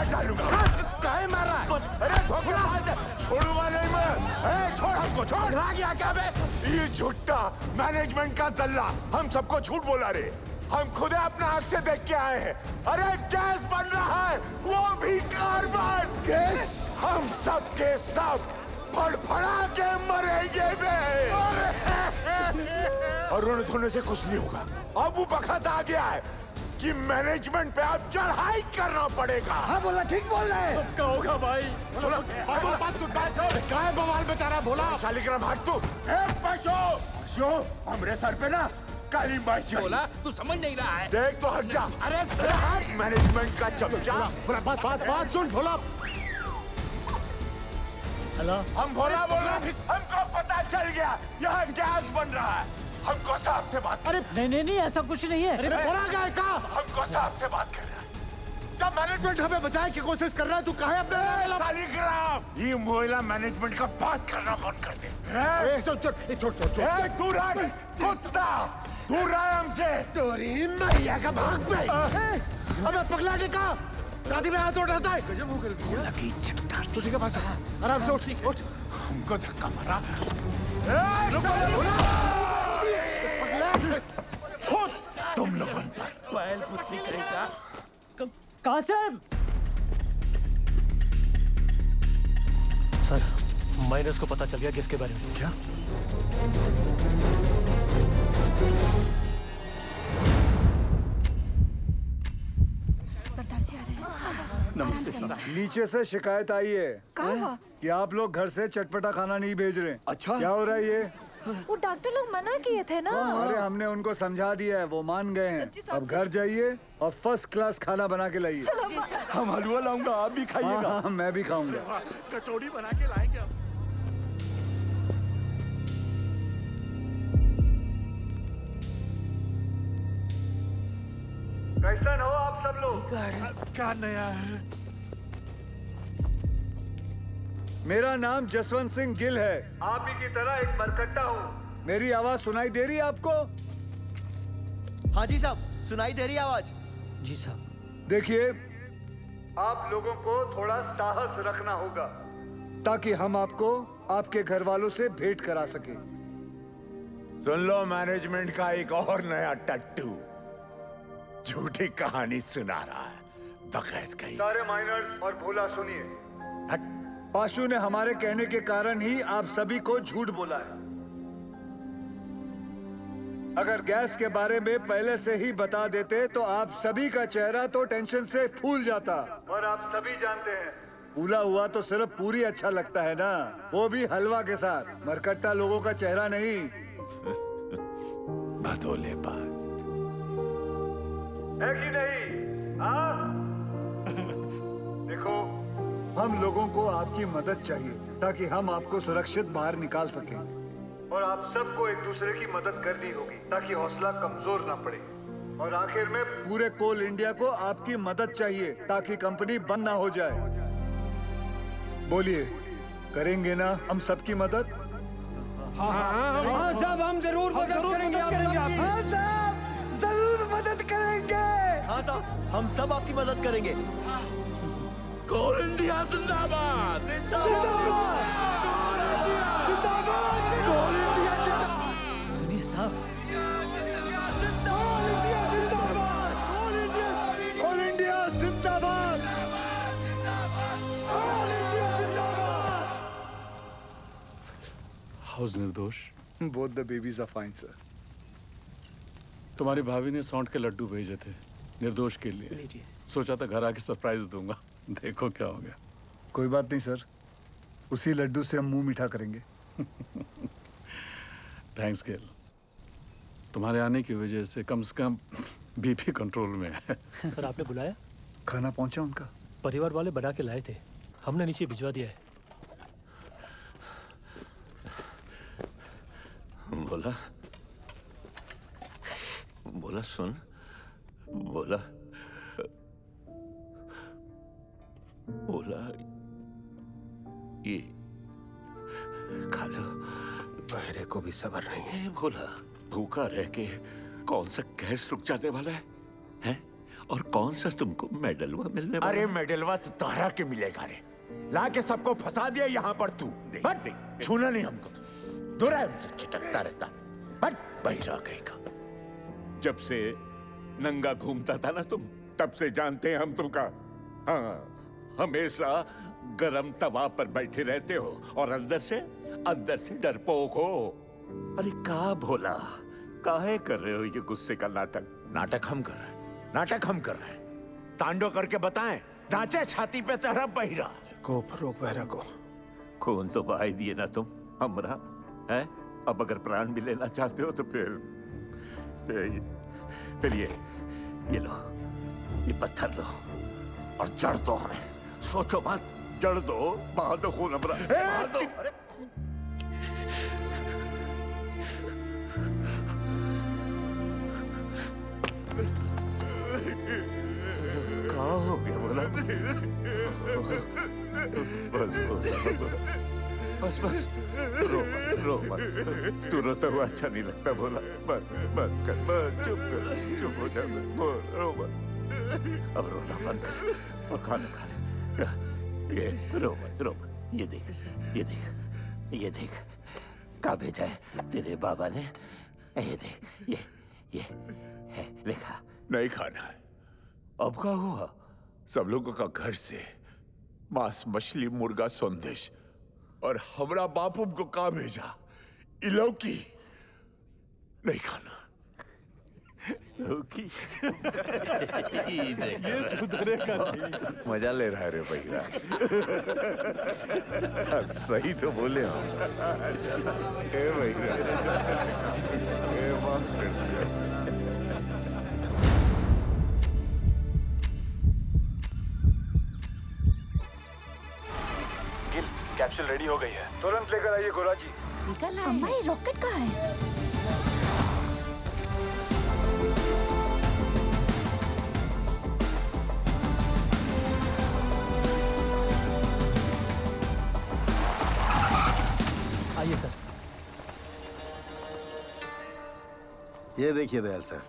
काट डालूंगा। काहे मारा? अरे धोखेबाज, छोड़ूंगा नहीं मैं। छोड़ हमको, छोड़। पगला गया क्या बे? ये झूठा मैनेजमेंट का दल्ला हम सबको झूठ बोला रे। हम खुद अपना आंख से देख के आए हैं। अरे गैस बन रहा है, वो भी कार्बन गैस। हम सब के सब फड़फड़ा के मरेंगे बे। और रोने धोने से कुछ नहीं होगा। अब वो वक्त आ गया है कि मैनेजमेंट पे अब चढ़ाई करना पड़ेगा। हाँ बोला, ठीक बोल रहे हैं। क्या होगा भाई? बोला, बात सुन, बात सुन। क्या है बवाल में तारा बोला? शालिग्राम भाग तू। पशु हमरे सर पे ना काली माई चढ़ी। बोला तू समझ नहीं रहा है। देख तो हट जा। अरे मैनेजमेंट का चमचा। बात सुन भोला। हेलो, हम भोला बोला, हमको पता चल गया यहाँ गैस बन रहा है। हमको साहब से बात। अरे नहीं ऐसा कुछ नहीं है। अरे भोला गए का? हमको साहब से बात कर रहा है। जब मैनेजमेंट हमें बचाने की कोशिश कर रहा है, तू कहे अपने शालिग्राम। ये मोहल्ला मैनेजमेंट का बात करना बंद कर दे। छोड़ दूर रह कुत्ता, दूर रह हमसे। तोरी मैया का भाग पे। अबे पगला के का शादी में हाथ उठाता है। गजब हो गया। तो ठीक है पास आराम से उठ। हमको धक्का मारा। तुम लोगों पर बैल पुत्री कहेगा। कासिम सर, माइनस को पता चल गया किसके बारे में। क्या? सरदार जी आ रहे हैं। नमस्ते। नीचे से शिकायत आई है कि आप लोग घर से चटपटा खाना नहीं भेज रहे। अच्छा, क्या हो रहा है ये? वो डॉक्टर लोग मना किए थे ना। अरे हमने उनको समझा दिया है, वो मान गए हैं। अब घर जाइए और फर्स्ट क्लास खाना बना के लाइए। हम हलवा लाऊंगा, आप भी खाइएगा। हाँ, मैं भी खाऊंगा। कचौड़ी बना के लाएंगे हम। कैसन हो आप सब लोग? क्या नया है? मेरा नाम जसवंत सिंह गिल है। आप ही की तरह एक मरकट्टा हूँ। मेरी आवाज सुनाई दे रही है आपको? हाँ जी साहब, सुनाई दे रही आवाज। जी साहब। देखिए, आप लोगों को थोड़ा साहस रखना होगा ताकि हम आपको आपके घर वालों से भेंट करा सके। सुन लो, मैनेजमेंट का एक और नया टट्टू झूठी कहानी सुना रहा है। बकैत कहीं। सारे माइनर्स और भोला सुनिए। पाशु ने हमारे कहने के कारण ही आप सभी को झूठ बोला है। अगर गैस के बारे में पहले से ही बता देते तो आप सभी का चेहरा तो टेंशन से फूल जाता। और आप सभी जानते हैं, फूला हुआ तो सिर्फ पूरी अच्छा लगता है ना, वो भी हलवा के साथ। मरकट्टा लोगों का चेहरा नहीं। भदोले बाज है कि नहीं? हाँ? देखो, हम लोगों को आपकी मदद चाहिए ताकि हम आपको सुरक्षित बाहर निकाल सकें। और आप सबको एक दूसरे की मदद करनी होगी ताकि हौसला कमजोर ना पड़े। और आखिर में पूरे कोल इंडिया को आपकी मदद चाहिए ताकि कंपनी बंद ना हो जाए। बोलिए, करेंगे ना हम सबकी मदद? हाँ साहब, हम जरूर मदद करेंगे। हाँ साहब, जरूर मदद करेंगे। हाँ साहब, हम सब आपकी मदद करेंगे। कोल इंडिया जिंदाबाद। सुनिए साहब, कोल इंडिया जिंदाबाद। How's Nirdosh. Both the babies are fine sir. तुम्हारी भाभी ने सौंठ के लड्डू भेजे थे निर्दोष के लिए। लीजिए। सोचा था घर आके सरप्राइज दूंगा, देखो क्या हो गया। कोई बात नहीं सर, उसी लड्डू से हम मुंह मीठा करेंगे। थैंक्स गिल, तुम्हारे आने की वजह से कम बीपी कंट्रोल में है। सर आपने बुलाया? खाना पहुंचा उनका? परिवार वाले बना के लाए थे, हमने नीचे भिजवा दिया है। बोला बोला सुन, बोला बोला ये खा लो। बहरे को भी सब्र नहीं है। बोला भूखा रह के कौन सा गैस रुक जाने वाला है? और कौन सा तुमको मेडलवा मिलने वाला? अरे मेडलवा तो तारा के मिलेगा रे। लाके सबको फंसा दिया यहाँ पर तू। बट छूना नहीं हमको। दूर है हमसे, चिटकता रहता। बट बहिरा कहेगा। जब से नंगा घूमता था ना तुम, तब से जानते हैं हम तुमका। हाँ, हमेशा गरम तवा पर बैठे रहते हो और अंदर से डरपोक हो। अरे का भोला, काहे कर रहे हो ये गुस्से का नाटक? नाटक हम कर रहे हैं, नाटक हम कर रहे हैं। तांडव करके बताएं, नाचे छाती पे तेरा बहिरा। रोक बहरा को। खून तो बहाई दिए ना तुम हमरा, है? अब अगर प्राण भी लेना चाहते हो तो फिर ये लो, ये पत्थर दो और जड़ दो हमें। सोचो मत, जड़ दो, बहा दो खून हमरा, बहा दो। क्या हो गया बोला? बस रो मत। तू रोता हुआ अच्छा नहीं लगता बोला। बस चुप हो जा, रो मत। अब रोना बंद कर और खाना खा ले। ये रो मत। ये देख क्या भेजा है तेरे बाबा ने। ये देख, ये है लिखा। नहीं खाना है। अब क्या हुआ? सब लोगों का घर से मांस, मछली, मुर्गा, संदेश, और हमरा बापू को कहा भेजा? इलौकी नहीं खाना। लौकी ये सुधरे का नहीं। मजा ले रहा है रे भैया। सही तो बोले हम। ए भैया, माफ कर दिया। कैप्सूल रेडी हो गई है। तुरंत लेकर आइए गोरा जी। निकल आए। अम्मा, ये रॉकेट कहाँ है? आइए सर। ये देखिए दयाल सर,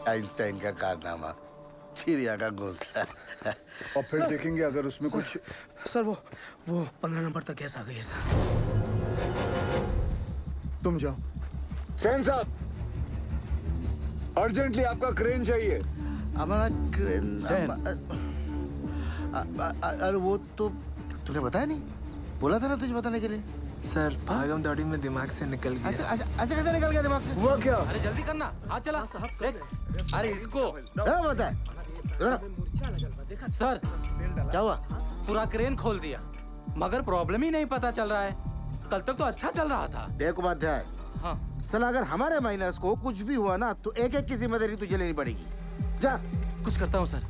आइंस्टाइन का कारनामा, चिड़िया का घोंसला। और फिर देखेंगे अगर उसमें कुछ। सर वो 15 नंबर तक गैस आ गई है सर। तुम जाओ। सेन साहब, अर्जेंटली आपका क्रेन चाहिए। हमारा क्रेन? अरे वो तो तुझे बताया नहीं, बोला था ना तुझे बताने के लिए। सर भागम दौड़ी में दिमाग से निकल गया। ऐसे कैसे निकल गया दिमाग से? हुआ क्या? अरे जल्दी करना, हाथ चला। अरे इसको क्या बता है? सर क्या हुआ? पूरा क्रेन खोल दिया, मगर प्रॉब्लम ही नहीं पता चल रहा है। कल तक तो अच्छा चल रहा था। देख उपाध्याय, हाँ सर अगर हमारे माइनस को कुछ भी हुआ ना तो एक की जिम्मेदारी तुझे लेनी पड़ेगी। जा। कुछ करता हूँ sir.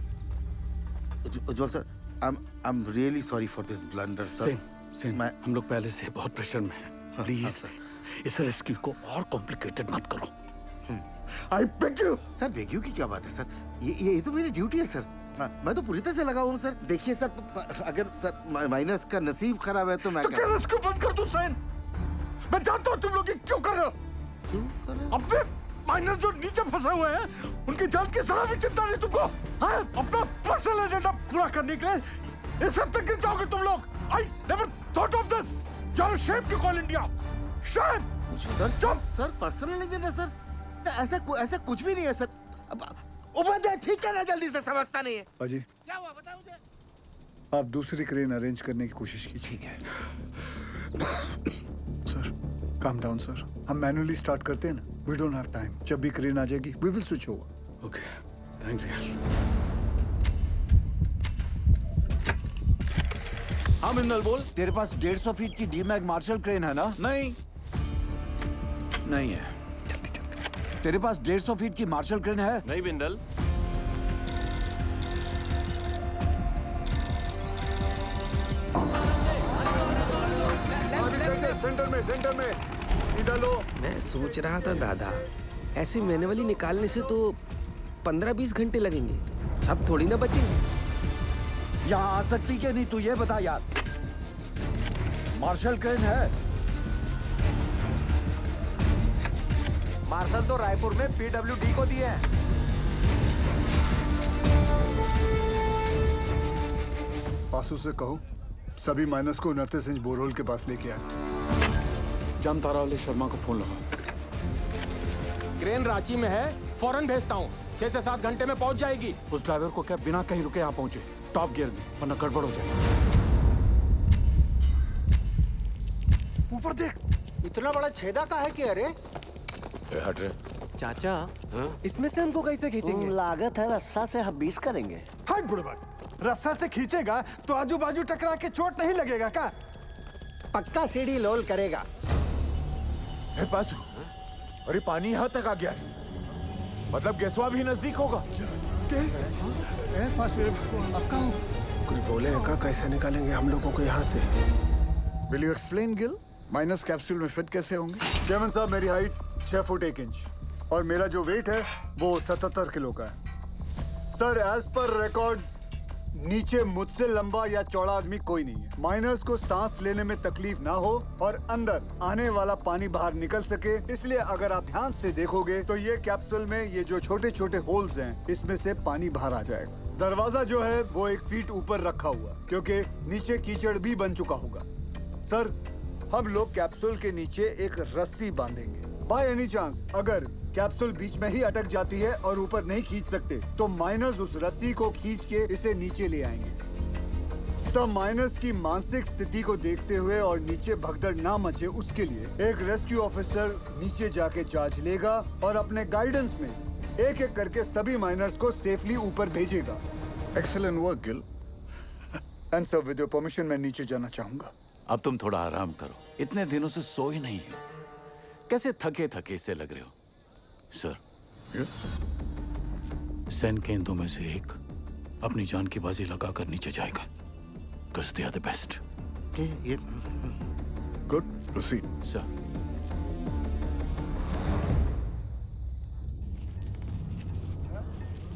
Ujjwal sir, I am really sorry for this blunder sir. Sen, हम लोग पहले से बहुत प्रेशर में हैं। प्लीज इस रेस्क्यू को और कॉम्प्लिकेटेड मत करो। I beg you. Sir beg you की क्या बात है सर? ये तो मेरी ड्यूटी है सर। मैं तो पूरी तरह से लगा हूँ सर। देखिए सर, अगर सर माइनस का नसीब खराब है तो मैं क्या रेस्क्यू बंद कर दूं सेन? मैं जानता हूँ तुम लोग ये क्यों कर रहे हो। क्यों कर रहे हो? अब फिर माइनस जो नीचे फंसे हुए हैं उनकी जान की जरा भी चिंता नहीं तुमको? हाँ? अपना पर्सनल एजेंडा पूरा करने के लिए इस हद तक गिर जाओगे तुम लोग। I never thought of this. You're ashamed to call India. Shame. Sir personal agenda sir? ऐसा कुछ भी नहीं है सर। उपाध्याय ठीक है ना, जल्दी से समझता नहीं है। अजी क्या हुआ बताओ मुझे। आप दूसरी क्रेन अरेंज करने की कोशिश कीजिए। ठीक है सर। काम डाउन सर, हम मैन्युअली स्टार्ट करते हैं ना। We don't have time. जब भी क्रेन आ जाएगी we will switch over. Okay, thanks यार। हाँ बिंदल बोल। तेरे पास 150 फीट की डीमैग मार्शल क्रेन है ना? नहीं है। तेरे पास 150 फीट की मार्शल क्रेन है? नहीं बिंदल। सेंटर में सीधा लो। मैं सोच रहा था दादा, ऐसे मैनुअली निकालने से तो 15-20 घंटे लगेंगे, सब थोड़ी ना बचेंगे। यहाँ आ सकती क्या नहीं तू ये बता यार। मार्शल क्रेन है? मार्शल तो रायपुर में PWD को दिए हैं। पासू से कहो सभी माइनस को 29 इंच बोरहोल के पास लेके आए। जामतारा वाले शर्मा को फोन लगा। क्रेन रांची में है, फौरन भेजता हूँ। 6 से 7 घंटे में पहुंच जाएगी। उस ड्राइवर को क्या बिना कहीं रुके यहाँ पहुंचे, टॉप गियर में, वरना गड़बड़ हो जाएगी। ऊपर देख, इतना बड़ा छेदा का है क्या? अरे हट रे चाचा, इसमें से हमको कैसे खींचेंगे? लागत है रस्सा से हम 20 करेंगे। हट बुढ़बा, रस्सा से खींचेगा तो आजू बाजू टकरा के चोट नहीं लगेगा क्या? पक्का सीढ़ी लोल करेगा। पासू, अरे पानी यहाँ तक आ गया है, मतलब गैसवा भी नजदीक होगा। कुछ बोले का कैसे निकालेंगे हम लोगों को यहाँ से? Will you explain Gill? Minus capsule में फिट कैसे होंगे? चेयरमैन साहब, मेरी हाइट 6 फुट 1 इंच और मेरा जो वेट है वो 77 किलो का है। सर, एज पर रिकॉर्ड्स नीचे मुझसे लंबा या चौड़ा आदमी कोई नहीं है। माइनर्स को सांस लेने में तकलीफ ना हो और अंदर आने वाला पानी बाहर निकल सके, इसलिए अगर आप ध्यान से देखोगे तो ये कैप्सूल में ये जो छोटे छोटे होल्स हैं, इसमें से पानी बाहर आ जाएगा। दरवाजा जो है वो 1 फीट ऊपर रखा हुआ, क्योंकि नीचे कीचड़ भी बन चुका होगा। सर, हम लोग कैप्सूल के नीचे एक रस्सी बांधेंगे। बाय एनी चांस अगर कैप्सूल बीच में ही अटक जाती है और ऊपर नहीं खींच सकते तो माइनस उस रस्सी को खींच के इसे नीचे ले आएंगे। सब माइनस की मानसिक स्थिति को देखते हुए और नीचे भगदड़ ना मचे उसके लिए एक रेस्क्यू ऑफिसर नीचे जाके जांच लेगा और अपने गाइडेंस में एक एक करके सभी माइनर्स को सेफली ऊपर भेजेगा। Excellent work Gill. And sir, with your permission मैं नीचे जाना चाहूंगा। अब तुम थोड़ा आराम करो, इतने दिनों से सो ही नहीं हो। कैसे थके थके से लग रहे हो? सर, सैन केंद्रों में से एक अपनी जान की बाजी लगाकर नीचे जाएगा। Because they are the best. Good. Proceed. Sir.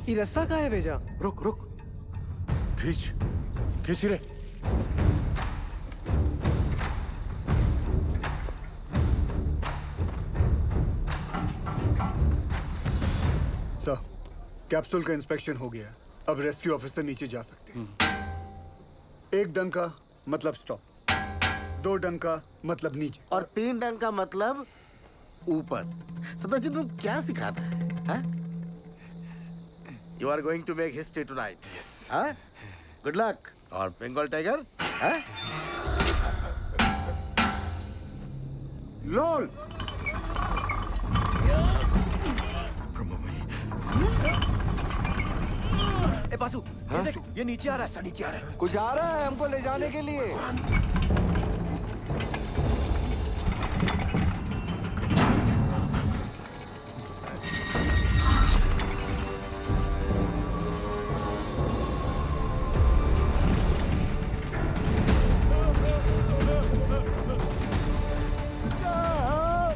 ये रस्सा कहाँ है भेजा? रुक रुक, खींच रे। सर, कैप्सूल का इंस्पेक्शन हो गया है। अब रेस्क्यू ऑफिसर नीचे जा सकते हैं। 1 डंका मतलब स्टॉप, 2 डंका मतलब नीचे और 3 डंका मतलब ऊपर। सदाजी, तुम क्या सिखाता है? You are going to make history tonight. Yes. Good luck. और बंगाल टाइगर लोल। ए बासु, ये देख, ये नीचे आ रहा है, नीचे आ रहा है। कुछ आ रहा है हमको ले जाने के लिए।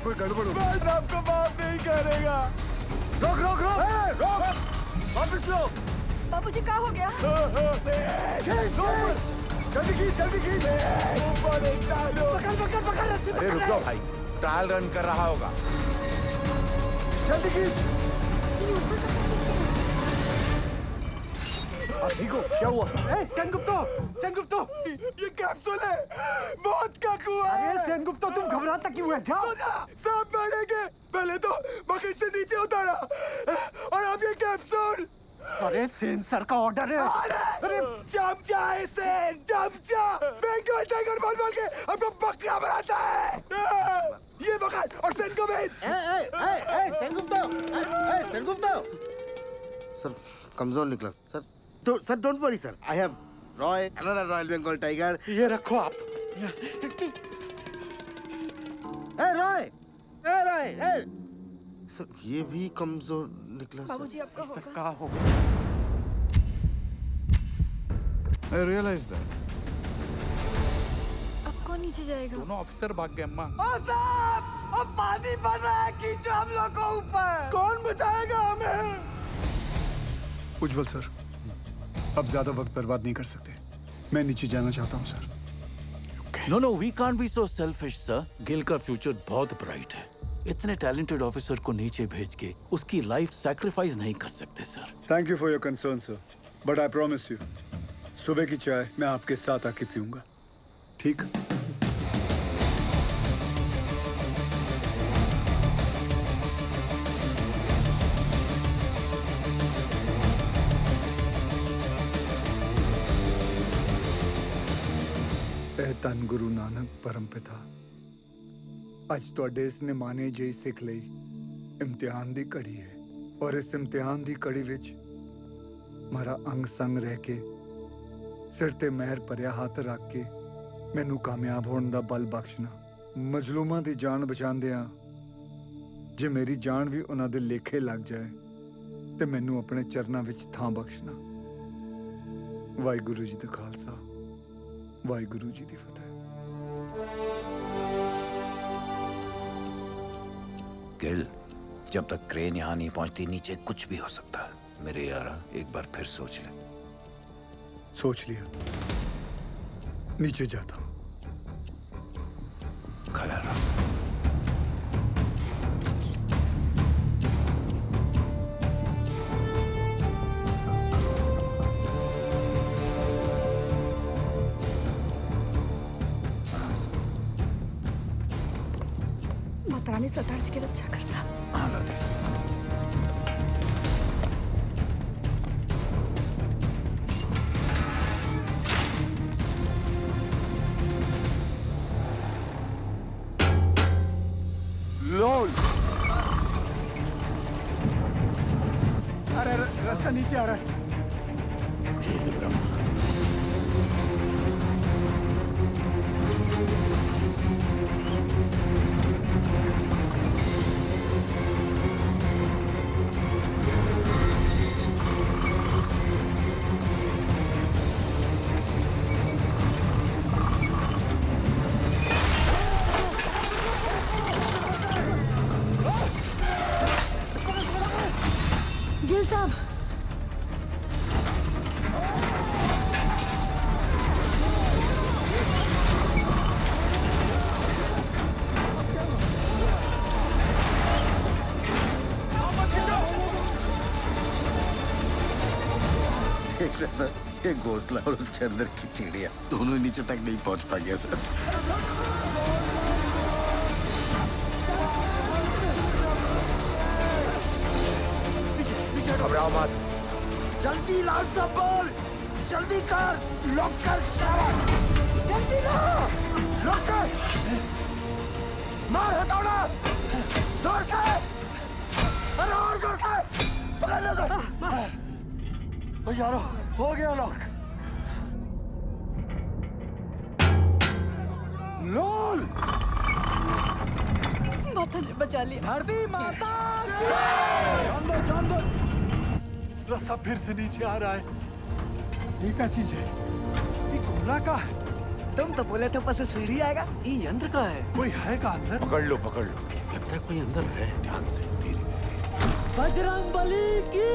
कोई गड़बड़ हो? मैं आपको माफ नहीं करेगा। रोक रोक रोक, रोक, वापस लो। बाबूजी, क्या हो गया? जल्दी खींच, जल्दी खींच। पकड़ पकड़ पकड़। अरे रुक जाओ भाई, ट्रायल रन कर रहा होगा। जल्दी खींच। ठीक हो? क्या हुआ? सेनगुप्तो, ये कैप्सूल है, बहुत का कुआं है। अरे सेनगुप्तो, तुम घबराता क्यों है? जाओ। सब मरेंगे। पहले तो बकेट से नीचे उतारा और अब ये कैप्सूल। अरे सेन सर का ऑर्डर है। अरे चमचा है सेन, चमचा। बंगाल टाइगर बोल बोल के हमको बकरा बनाता है। ये बकरा और सेन को भेज। सेनगुप्तो। सर, कमजोर निकला। Sir, don't worry sir. I have Roy, another royal Bengal tiger. ये रखो आप। रॉय। सर, ये भी कमजोर निकला। बाबूजी, आपका होगा। क्या होगा? I realize that. अब कौन नीचे जाएगा? दोनों ऑफिसर भाग गए अम्मा। साहब, अब पानी भर रहा है, खींचो हम लोग को ऊपर। कौन बचाएगा हमें? उज्जवल सर, अब ज्यादा वक्त बर्बाद नहीं कर सकते। मैं नीचे जाना चाहता हूँ sir. No, we can't be so selfish, sir. Gill का फ्यूचर बहुत ब्राइट है। इतने टैलेंटेड ऑफिसर को नीचे भेज के उसकी लाइफ सैक्रिफाइस नहीं कर सकते sir. Thank you for your concern sir, but I promise you सुबह की चाय मैं आपके साथ आके पीऊंगा, ठीक? ਧੰਨ ਗੁਰੂ ਨਾਨਕ ਪਰਮਪਿਤਾ, ਅੱਜ ਤੁਹਾਡੇ ਇਸ ਨਿਮਾਣੇ ਜਿਹੀ ਸਿੱਖ ਲਈ ਇਮਤਿਹਾਨ ਦੀ ਘੜੀ ਹੈ, ਔਰ ਇਸ ਇਮਤਿਹਾਨ ਦੀ ਘੜੀ ਵਿੱਚ ਮਾਰਾ ਅੰਗ ਸੰਗ ਰਹਿ ਕੇ ਸਿਰ ਤੇ ਮਿਹਰ ਭਰਿਆ ਹੱਥ ਰੱਖ ਕੇ ਮੈਨੂੰ ਕਾਮਯਾਬ ਹੋਣ ਦਾ ਬਲ ਬਖਸ਼ਣਾ। ਮਜ਼ਲੂਮਾਂ ਦੀ ਜਾਨ ਬਚਾਉਂਦਿਆਂ ਜੇ ਮੇਰੀ ਜਾਨ ਵੀ ਉਹਨਾਂ ਦੇ ਲੇਖੇ ਲੱਗ ਜਾਏ ਤੇ ਮੈਨੂੰ ਆਪਣੇ ਚਰਨਾਂ ਵਿੱਚ ਥਾਂ ਬਖਸ਼ਣਾ। ਵਾਹਿਗੁਰੂ ਜੀ ਦਾ ਖਾਲਸਾ, वाहिगुरु जी दी फतेह। गिल, जब तक क्रेन यहां नहीं पहुंचती नीचे कुछ भी हो सकता है। मेरे यारा एक बार फिर सोच ले। सोच लिया, नीचे जाता हूं। ख्याल रख। रानी सरदार जी के लिए अच्छा कर रहा। हाँ ला दे। लोल, अरे रास्ता नीचे आ रहा है। एक घोंसला और उसके अंदर की चिड़िया दोनों नीचे तक नहीं पहुंच पाएंगे सर। घबराओ मत। जल्दी लाल साहब बोल, जल्दी कर, लॉक कर शाबाश, जल्दी ला, लॉक कर, मार हथौड़ा, जोर से, अरे और जोर से, पकड़ लो तो यारो हो गया लॉक। लोल, माता ने बचा लिया। धरती माता जान दो। रास्ता फिर से नीचे आ रहा है। ये क्या चीज है? ये घोड़ा का है। तुम तो बोले थे ऊपर से सीढ़ी आएगा। ये यंत्र का है। कोई है का अंदर? पकड़ लो। लगता है कोई अंदर है। ध्यान से धीरे। बजरंग बली की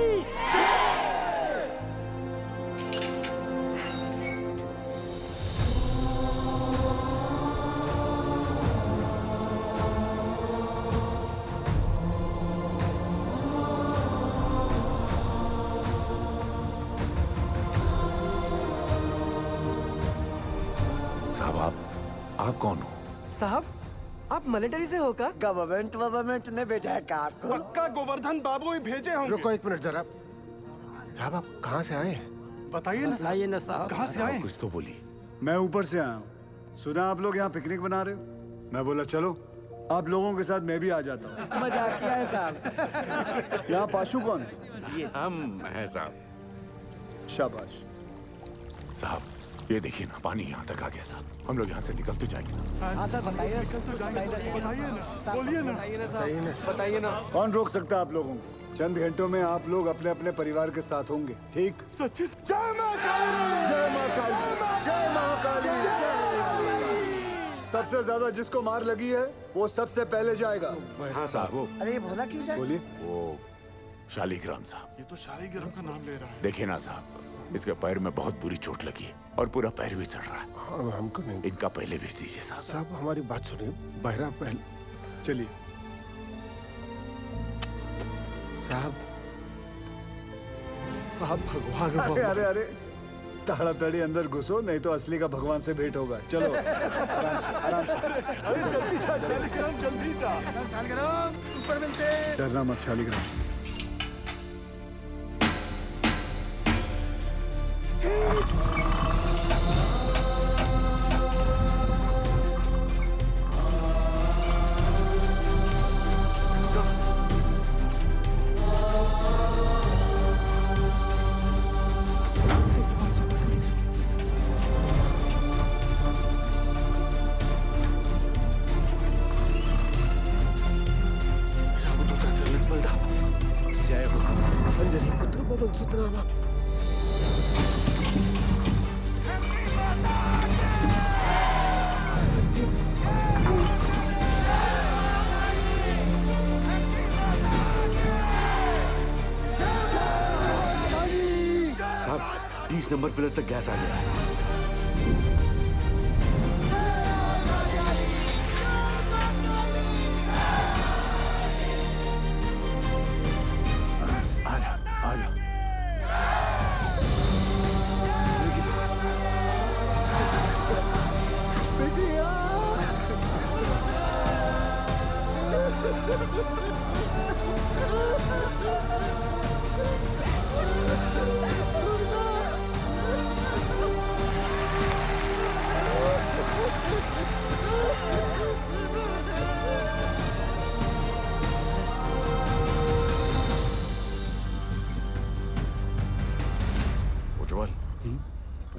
आप कौन हो? साहब, आप मिलिट्री से हो का? गवर्नमेंट ने भेजा है का आपको? पक्का गोवर्धन बाबू ही भेजे होंगे। रुको एक मिनट जरा। साहब आप कहाँ से आए हैं? बताइए ना साहब। कहाँ से आए? कुछ तो बोली। मैं ऊपर से आया हूँ। सुना आप लोग यहाँ पिकनिक बना रहे हो। मैं बोला चलो आप लोगों के साथ मैं भी आ जाता हूँ। मजाकिया है साहब। यहाँ पाशु कौन है? ये हम हैं साहब। शाबाश। साहब ये देखिए ना, पानी यहाँ तक आ गया साहब। हम लोग यहाँ से निकल तो जाएंगे ना? हाँ सर बताइए। निकल तो जाएंगे। बताइए ना, बोलिए ना। बताइए ना। कौन रोक सकता है आप लोगों को? चंद घंटों में आप लोग अपने अपने परिवार के साथ होंगे, ठीक? सच्ची? जय मां काली, जय मां काली, जय मां काली। सबसे ज्यादा जिसको मार लगी है वो सबसे पहले जाएगा। हाँ साहब। वो अरे ये भोला क्यों जाए? बोलिए। वो शालिग्राम साहब। ये तो शालिग्राम का नाम ले रहा है। देखिए ना साहब, इसके पैर में बहुत बुरी चोट लगी है और पूरा पैर भी चढ़ रहा है। हाँ, हमको नहीं। इनका पहले भेज दीजिए साहब। साहब हमारी बात सुनिए। बहरा पहले। चलिए साहब, आप भगवान हो। अरे ताड़ाताड़ी अंदर घुसो, नहीं तो असली का भगवान से भेंट होगा। चलो आराम से। अरे जल्दी जा शालिग्राम, जल्दी जा। शालिग्राम ऊपर मिलते। डरना मत शालिग्राम। साहब 30 नंबर पिलर तक गैस आ गया है।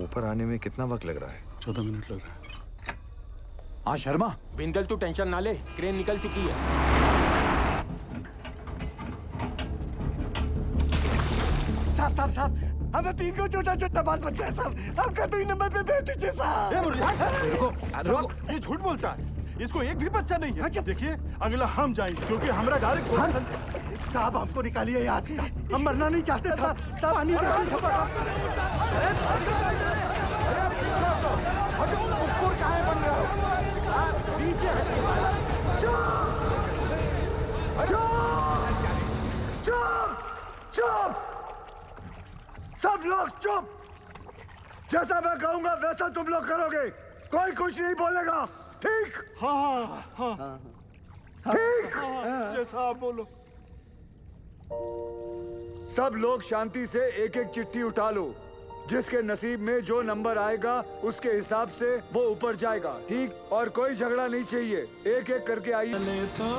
ऊपर आने में कितना वक्त लग रहा है? 14 मिनट लग रहा है। हाँ शर्मा, बिंदल तू टेंशन ना ले, क्रेन निकल चुकी है। साहब हमें 3 को छोटा बाल बच्चा है साहब। आपका 2 नंबर पे भेज दीजिए साहब। रुको, ये झूठ बोलता है। इसको एक भी बच्चा नहीं है। देखिए अगला हम जाएंगे क्योंकि हमारा डायरेक्ट। साहब हमको निकालिए यहाँ से, हम मरना नहीं चाहते साहब। पानी चुप! सब लोग चुप! जैसा मैं कहूंगा वैसा तुम लोग करोगे। कोई कुछ नहीं बोलेगा, ठीक? हाँ। ठीक? जैसा आप बोलो। सब लोग शांति से एक एक चिट्ठी उठा लो। जिसके नसीब में जो नंबर आएगा उसके हिसाब से वो ऊपर जाएगा, ठीक? और कोई झगड़ा नहीं चाहिए। एक एक करके आइए। तो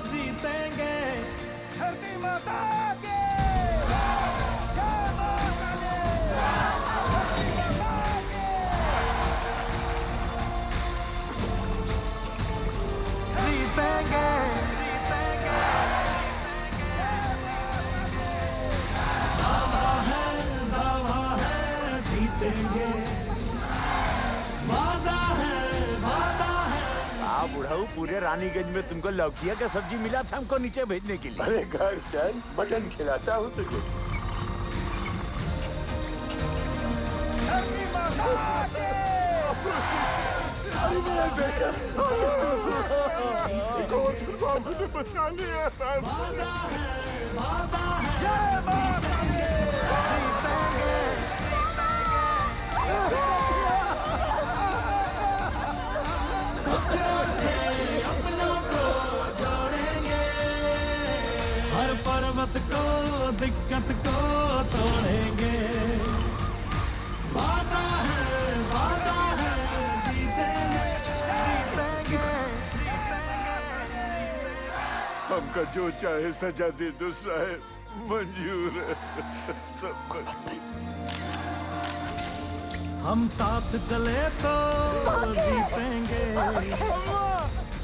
जीतेंगे धरती माता के। बुढ़ाऊ पूरे रानीगंज में तुमको लौकिया का सब्जी मिला था हमको नीचे भेजने के लिए। अरे घर चल, मटन खिलाता हूँ तुझे। मुझे बचा लिया। हर पर्वत को दिक्कत को तोड़ेंगे। वादा है जीतेंगे। हमका जो चाहे सजा दे दो साहब, मंजूर है। सब मंजूर। हम साथ चले तो जीतेंगे।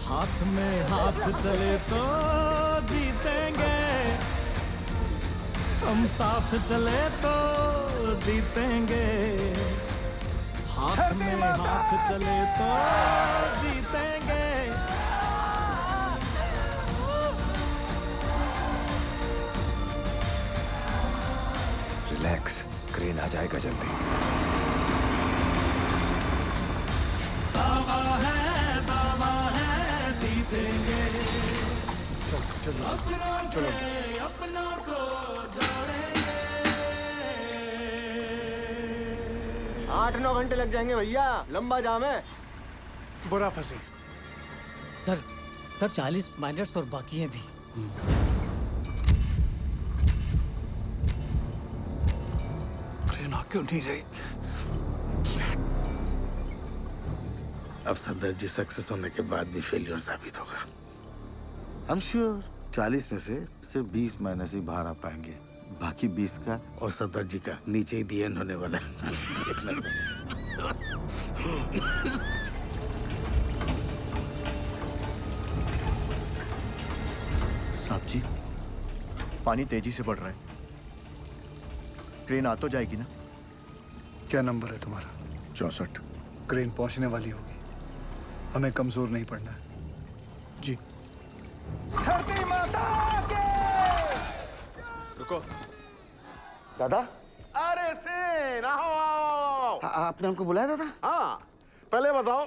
हाथ में हाथ चले तो जीतेंगे। हम साथ चले तो जीतेंगे। हाथ में हाथ चले तो जीतेंगे। रिलैक्स, क्रेन आ जाएगा जल्दी। दावा है जीतेंगे। चलो अपनों को जोड़ेंगे। 8-9 घंटे लग जाएंगे भैया, लंबा जाम है। बुरा फंसे। सर 40 माइनर्स और बाकी हैं भी। ट्रेन आ क्यों नहीं रही? अब सफदर जी सक्सेस होने के बाद भी फेलियर साबित होगा। आई एम श्योर 40 में से सिर्फ 20 माइनस ही बाहर आ पाएंगे, बाकी 20 का और सफदर जी का नीचे ही दी एंड होने वाला है। इतना सा। साहब जी, पानी तेजी से बढ़ रहा है, ट्रेन आ तो जाएगी ना? क्या नंबर है तुम्हारा? 64। क्रेन पहुंचने वाली होगी, हमें कमजोर नहीं पड़ना है। जी। धरती माता के। रुको दादा। अरे सेन, आओ। आपने हमको बुलाया दादा? हाँ, पहले बताओ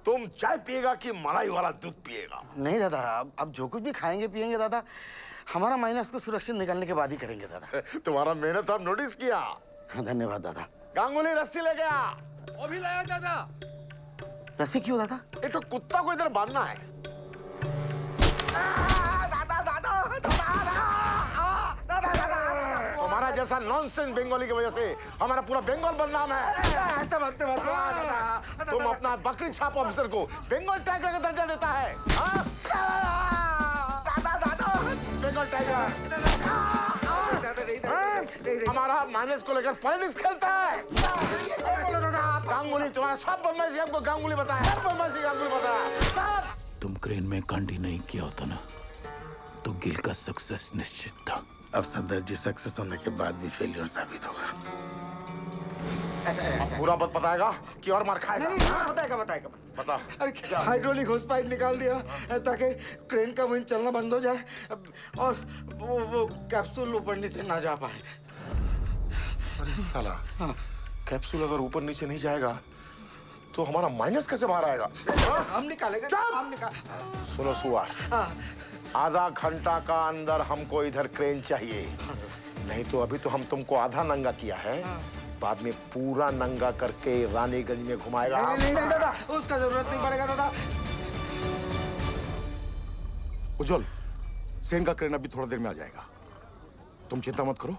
तुम चाय पिएगा कि मलाई वाला दूध पिएगा? नहीं दादा, अब जो कुछ भी खाएंगे पिएंगे दादा, हमारा माइनस को सुरक्षित निकालने के बाद ही करेंगे दादा। तुम्हारा मेहनत हम नोटिस किया। हाँ, धन्यवाद दादा। गांगुली रस्सी ले गया। वो भी लाया दादा। रस्सी क्यों दादा? ये तो कुत्ता को इधर बांधना है। तुम्हारा जैसा नॉनसेंस बंगाली की वजह से हमारा पूरा बंगाल बदनाम है। ऐसा मत दादा। तुम अपना बकरी छाप ऑफिसर को बंगाल टाइगर का दर्जा देता है। बंगाल टाइगर हमारा माइनस को लेकर पॉलिटिक्स खेलता है। गांगुली तुम्हारा सब बदमाशी हमको गांगुली बताया, सब बदमाशी गांगुली बताया। तुम क्रेन में कांडी नहीं किया होता ना तो गिल का सक्सेस निश्चित था। अब सफदर जी सक्सेस होने के बाद भी फेलियर साबित होगा। पूरा बात बताएगा कि और मार खाएगा? बताएगा। बता। अरे हाइड्रोलिक होस पाइप निकाल दिया ताकि क्रेन का विंड चलना बंद हो जाए और वो कैप्सूल ऊपर नीचे ना जा पाए। अरे साला, कैप्सूल अगर ऊपर नीचे नहीं जाएगा तो हमारा माइनस कैसे बाहर आएगा? हम निकालेंगे। सुनो सुआर, आधा घंटा का अंदर हमको इधर क्रेन चाहिए, नहीं तो अभी तो हम तुमको आधा नंगा किया है, बाद में पूरा नंगा करके रानीगंज में घुमाएगा। नहीं दादा, उसका जरूरत नहीं पड़ेगा दादा। उज्जवल, सेन का क्रेन अभी थोड़ा देर में आ जाएगा, तुम चिंता मत करो,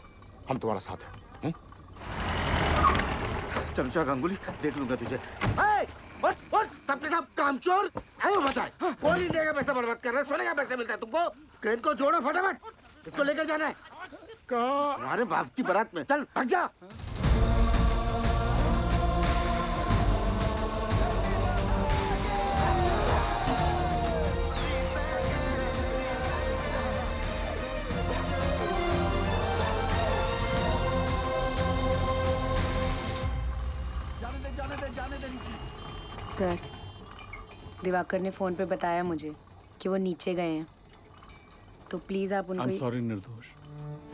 हम तुम्हारा साथ हैं। चमचा गांगुली, देख लूंगा तुझे। सबके सब कामचोर आयो बचाए। कोल इंडिया का पैसा बर्बाद कर रहा है, सोने का पैसा मिलता है तुमको। क्रेन को जोड़ो फटाफट, इसको लेकर जाना है। तुम्हारे बाप की बारात में, चल भाग जा। जाने दे नीचे। सर, दिवाकर ने फोन पे बताया मुझे कि वो नीचे गए हैं, तो प्लीज आप उनको। सॉरी निर्दोष,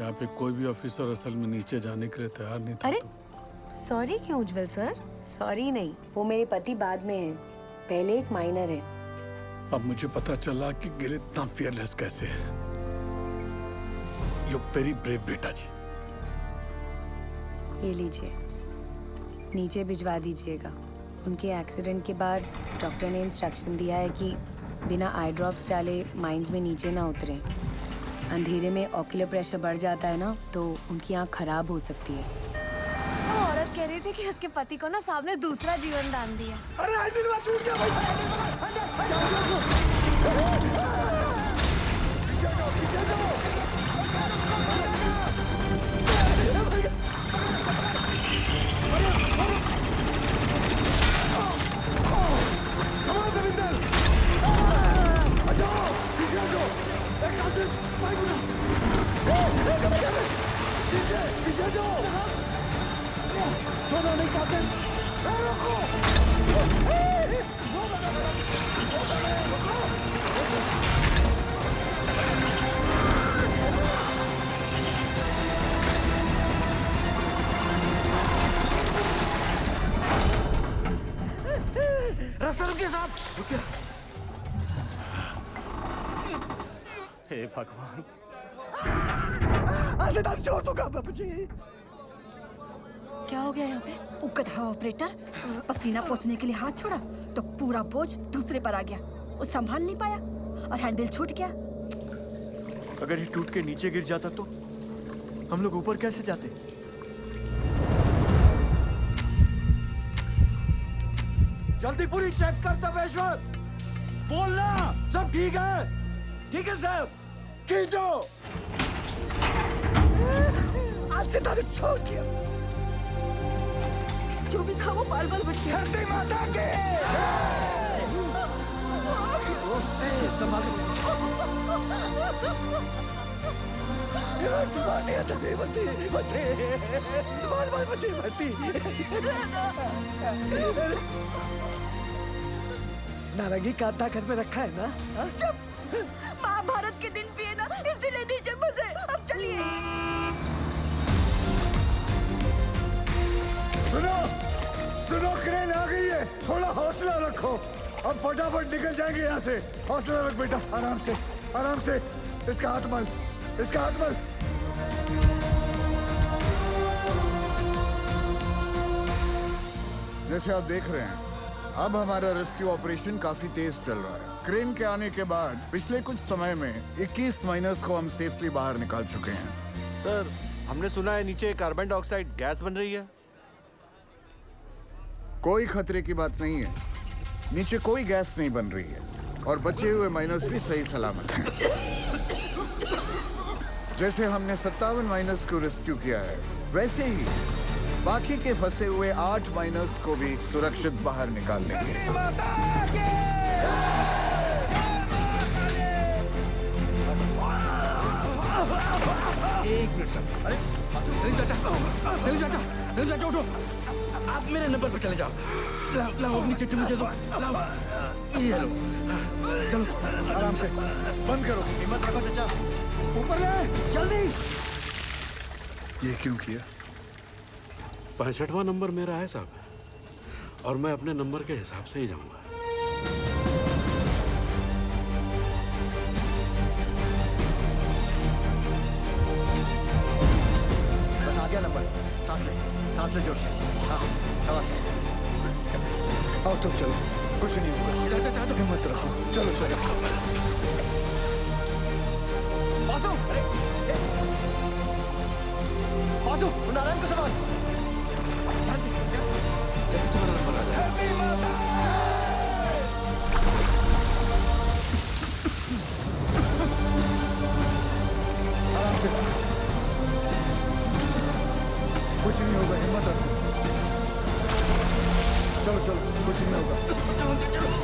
यहाँ पे कोई भी ऑफिसर असल में नीचे जाने के लिए तैयार नहीं था। अरे सॉरी क्यों उज्जवल सर? सॉरी नहीं, वो मेरे पति बाद में हैं, पहले एक माइनर है। अब मुझे पता चला कि गिल इतना फियरलेस कैसे है। यू वेरी ब्रेव बेटा जी। ये लीजिए, नीचे भिजवा दीजिएगा। उनके एक्सीडेंट के बाद डॉक्टर ने इंस्ट्रक्शन दिया है कि बिना आई ड्रॉप्स डाले माइंस में नीचे ना उतरें। अंधेरे में ऑक्यूलर प्रेशर बढ़ जाता है ना, तो उनकी आंख खराब हो सकती है। वो औरत कह रही थी कि उसके पति को ना साहब ने दूसरा जीवन दान दिया। अरे आइडिया छूट गया भाई। हे भगवान, आज चोर तो कहाँ पे बचे? क्या हो गया यहाँ पे? उकथा ऑपरेटर पसीना पोंछने के लिए हाथ छोड़ा तो पूरा बोझ दूसरे पर आ गया। वो संभाल नहीं पाया और हैंडल छूट गया। अगर ये टूट के नीचे गिर जाता तो हम लोग ऊपर कैसे जाते? जल्दी पूरी चेक कर तपेश्वर। बोलना सब ठीक है? ठीक है साहब। खींचो। आज से तारीख छोड़ दिया। जो भी था वो बाल बाल बच गया। धरती माता के नारंगी काटा घर में रखा है ना? महाभारत के दिन भी है ना, इसीलिए नीचे फंसे। अब चलिए। सुनो सुनो, क्रेन आ गई है, थोड़ा हौसला रखो। अब फटाफट निकल जाएंगे यहाँ से। हौसला रख बेटा, आराम से आराम से। इसका हाथ मल, इसका हाथ मल। जैसे आप देख रहे हैं, अब हमारा रेस्क्यू ऑपरेशन काफी तेज चल रहा है। क्रेन के आने के बाद पिछले कुछ समय में 21 माइनर्स को हम सेफली बाहर निकाल चुके हैं। सर, हमने सुना है नीचे कार्बन डाइऑक्साइड गैस बन रही है। कोई खतरे की बात नहीं है, नीचे कोई गैस नहीं बन रही है और बचे हुए माइनर्स भी सही सलामत हैं। जैसे हमने 57 माइनर्स को रेस्क्यू किया है, वैसे ही बाकी के फंसे हुए 8 माइनर्स को भी सुरक्षित बाहर निकाल लेंगे। एक मिनट सर। अरे सलीम चाचा, सलीम चाचा, सलीम चाचा उठो। आप मेरे नंबर पर चले जाओ। लाओ अपनी चिट्ठी मुझे दो। लाओ, ये लो। चलो आराम से, बंद करो। हिम्मत रखो चाचा। ऊपर ले, जल्दी। ये क्यों किया? 65वां नंबर मेरा है साहब, और मैं अपने नंबर के हिसाब से ही जाऊंगा। बस आ गया नंबर। सांस ले जोर से। हाँ, सांस। आओ तुम चलो, कुछ नहीं होगा। हिम्मत रखो, चलो चलो। बासु, बासु, नारायण को संभाल। जल्दी तुम्हारा नंबर आ जाए। आराम से, कुछ नहीं होगा, हिम्मत रखो। चलो चलो, कुछ नहीं होगा। चलो चलो।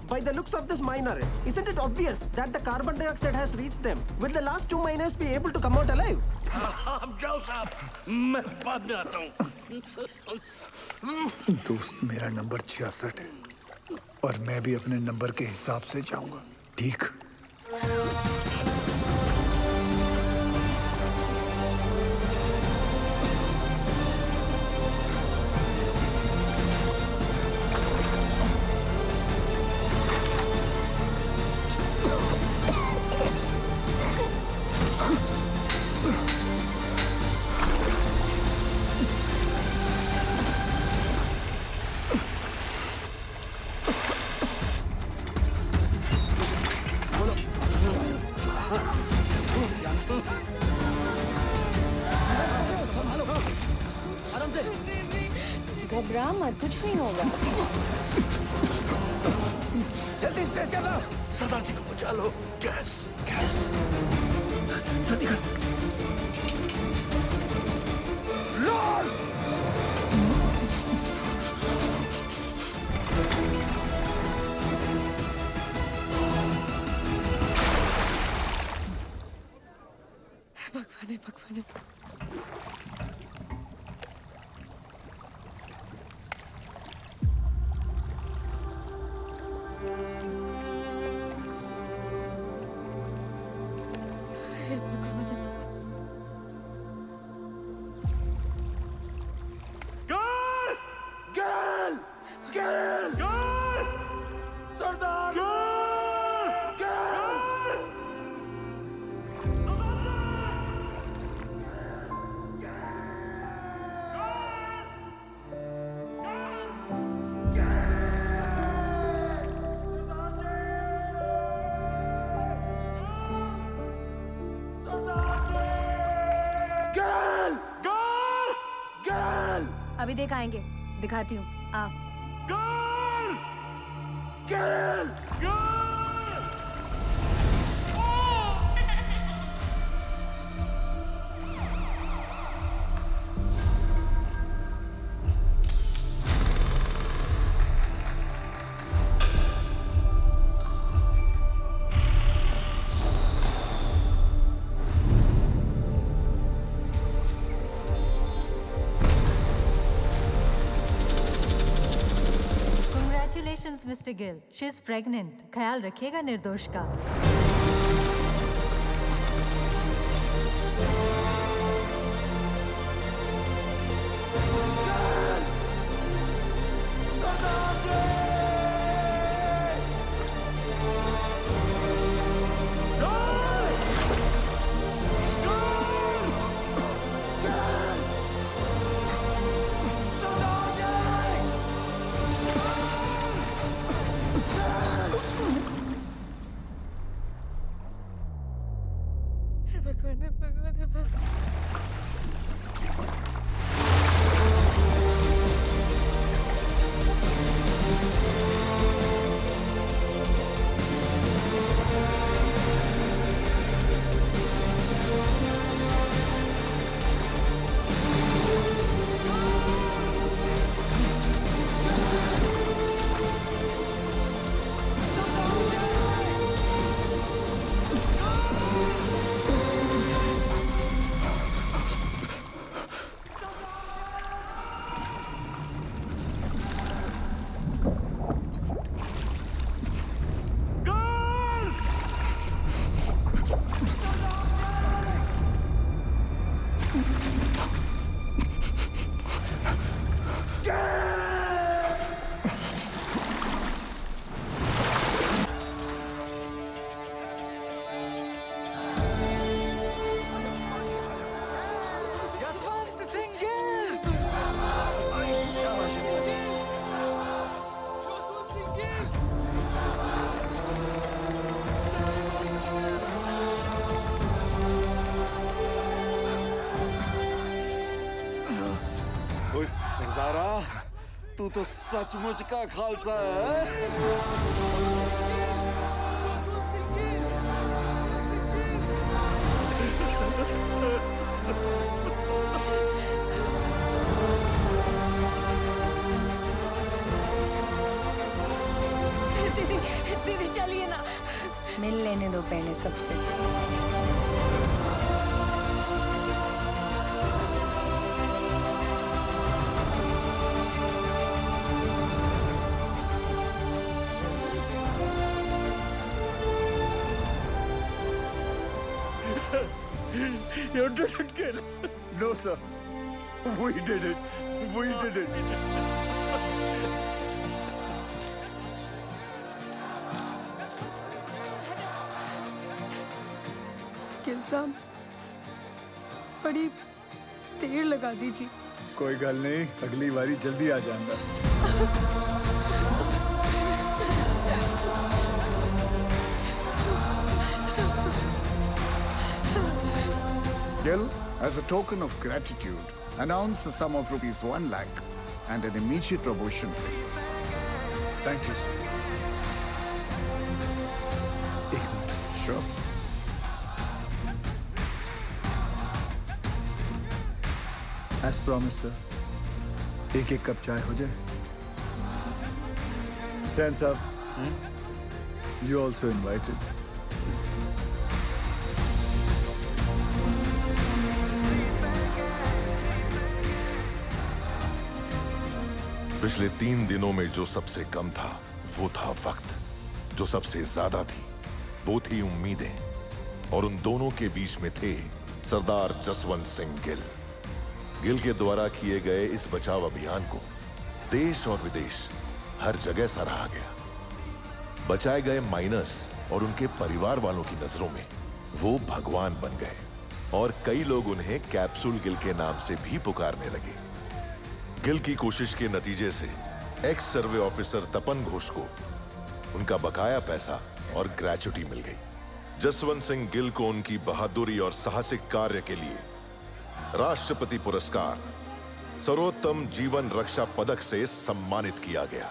By the looks of this miner, isn't it obvious that the carbon dioxide has reached them? Will the last 2 miners be able to come out alive? आप जाओ साहब, मैं बाद में आता हूँ। दोस्त, मेरा नंबर 66 है और मैं भी अपने नंबर के हिसाब से जाऊंगा, ठीक? बोलो मत, कुछ नहीं होगा। जल्दी स्ट्रेच कर लो। सरदार जी को बचा लो। गैस गैस जल्दी कर। लॉर्ड भगवान भगवान। अभी दिखाएंगे, दिखाती हूँ, आओ। Mister Gill, she is pregnant. ख्याल रखिएगा निर्दोष का। तू तो सचमुच का खालसा है। दीदी चलिए ना, मिल लेने दो पहले सबसे। You didn't kill. No, sir. We did it. We did it. Gill साहब, बड़ी देर लगा दीजिए। कोई गल नहीं, अगली बारी जल्दी आ जाऊंगा। Gill, as a token of gratitude, announce the sum of ₹1 lakh and an immediate promotion. Thank you, sir. एक minute. Sure. As promised, sir. एक कप चाय हो जाए. Stan साहब, you also invited. पिछले 3 दिनों में जो सबसे कम था वो था वक्त. जो सबसे ज्यादा थी वो थी उम्मीदें. और उन दोनों के बीच में थे सरदार जसवंत सिंह गिल. गिल के द्वारा किए गए इस बचाव अभियान को देश और विदेश हर जगह सराहा गया. बचाए गए माइनर्स और उनके परिवार वालों की नजरों में वो भगवान बन गए और कई लोग उन्हें कैप्सूल गिल के नाम से भी पुकारने लगे. गिल की कोशिश के नतीजे से एक्स सर्वे ऑफिसर तपन घोष को उनका बकाया पैसा और ग्रेच्युटी मिल गई. जसवंत सिंह गिल को उनकी बहादुरी और साहसिक कार्य के लिए राष्ट्रपति पुरस्कार सर्वोत्तम जीवन रक्षा पदक से सम्मानित किया गया.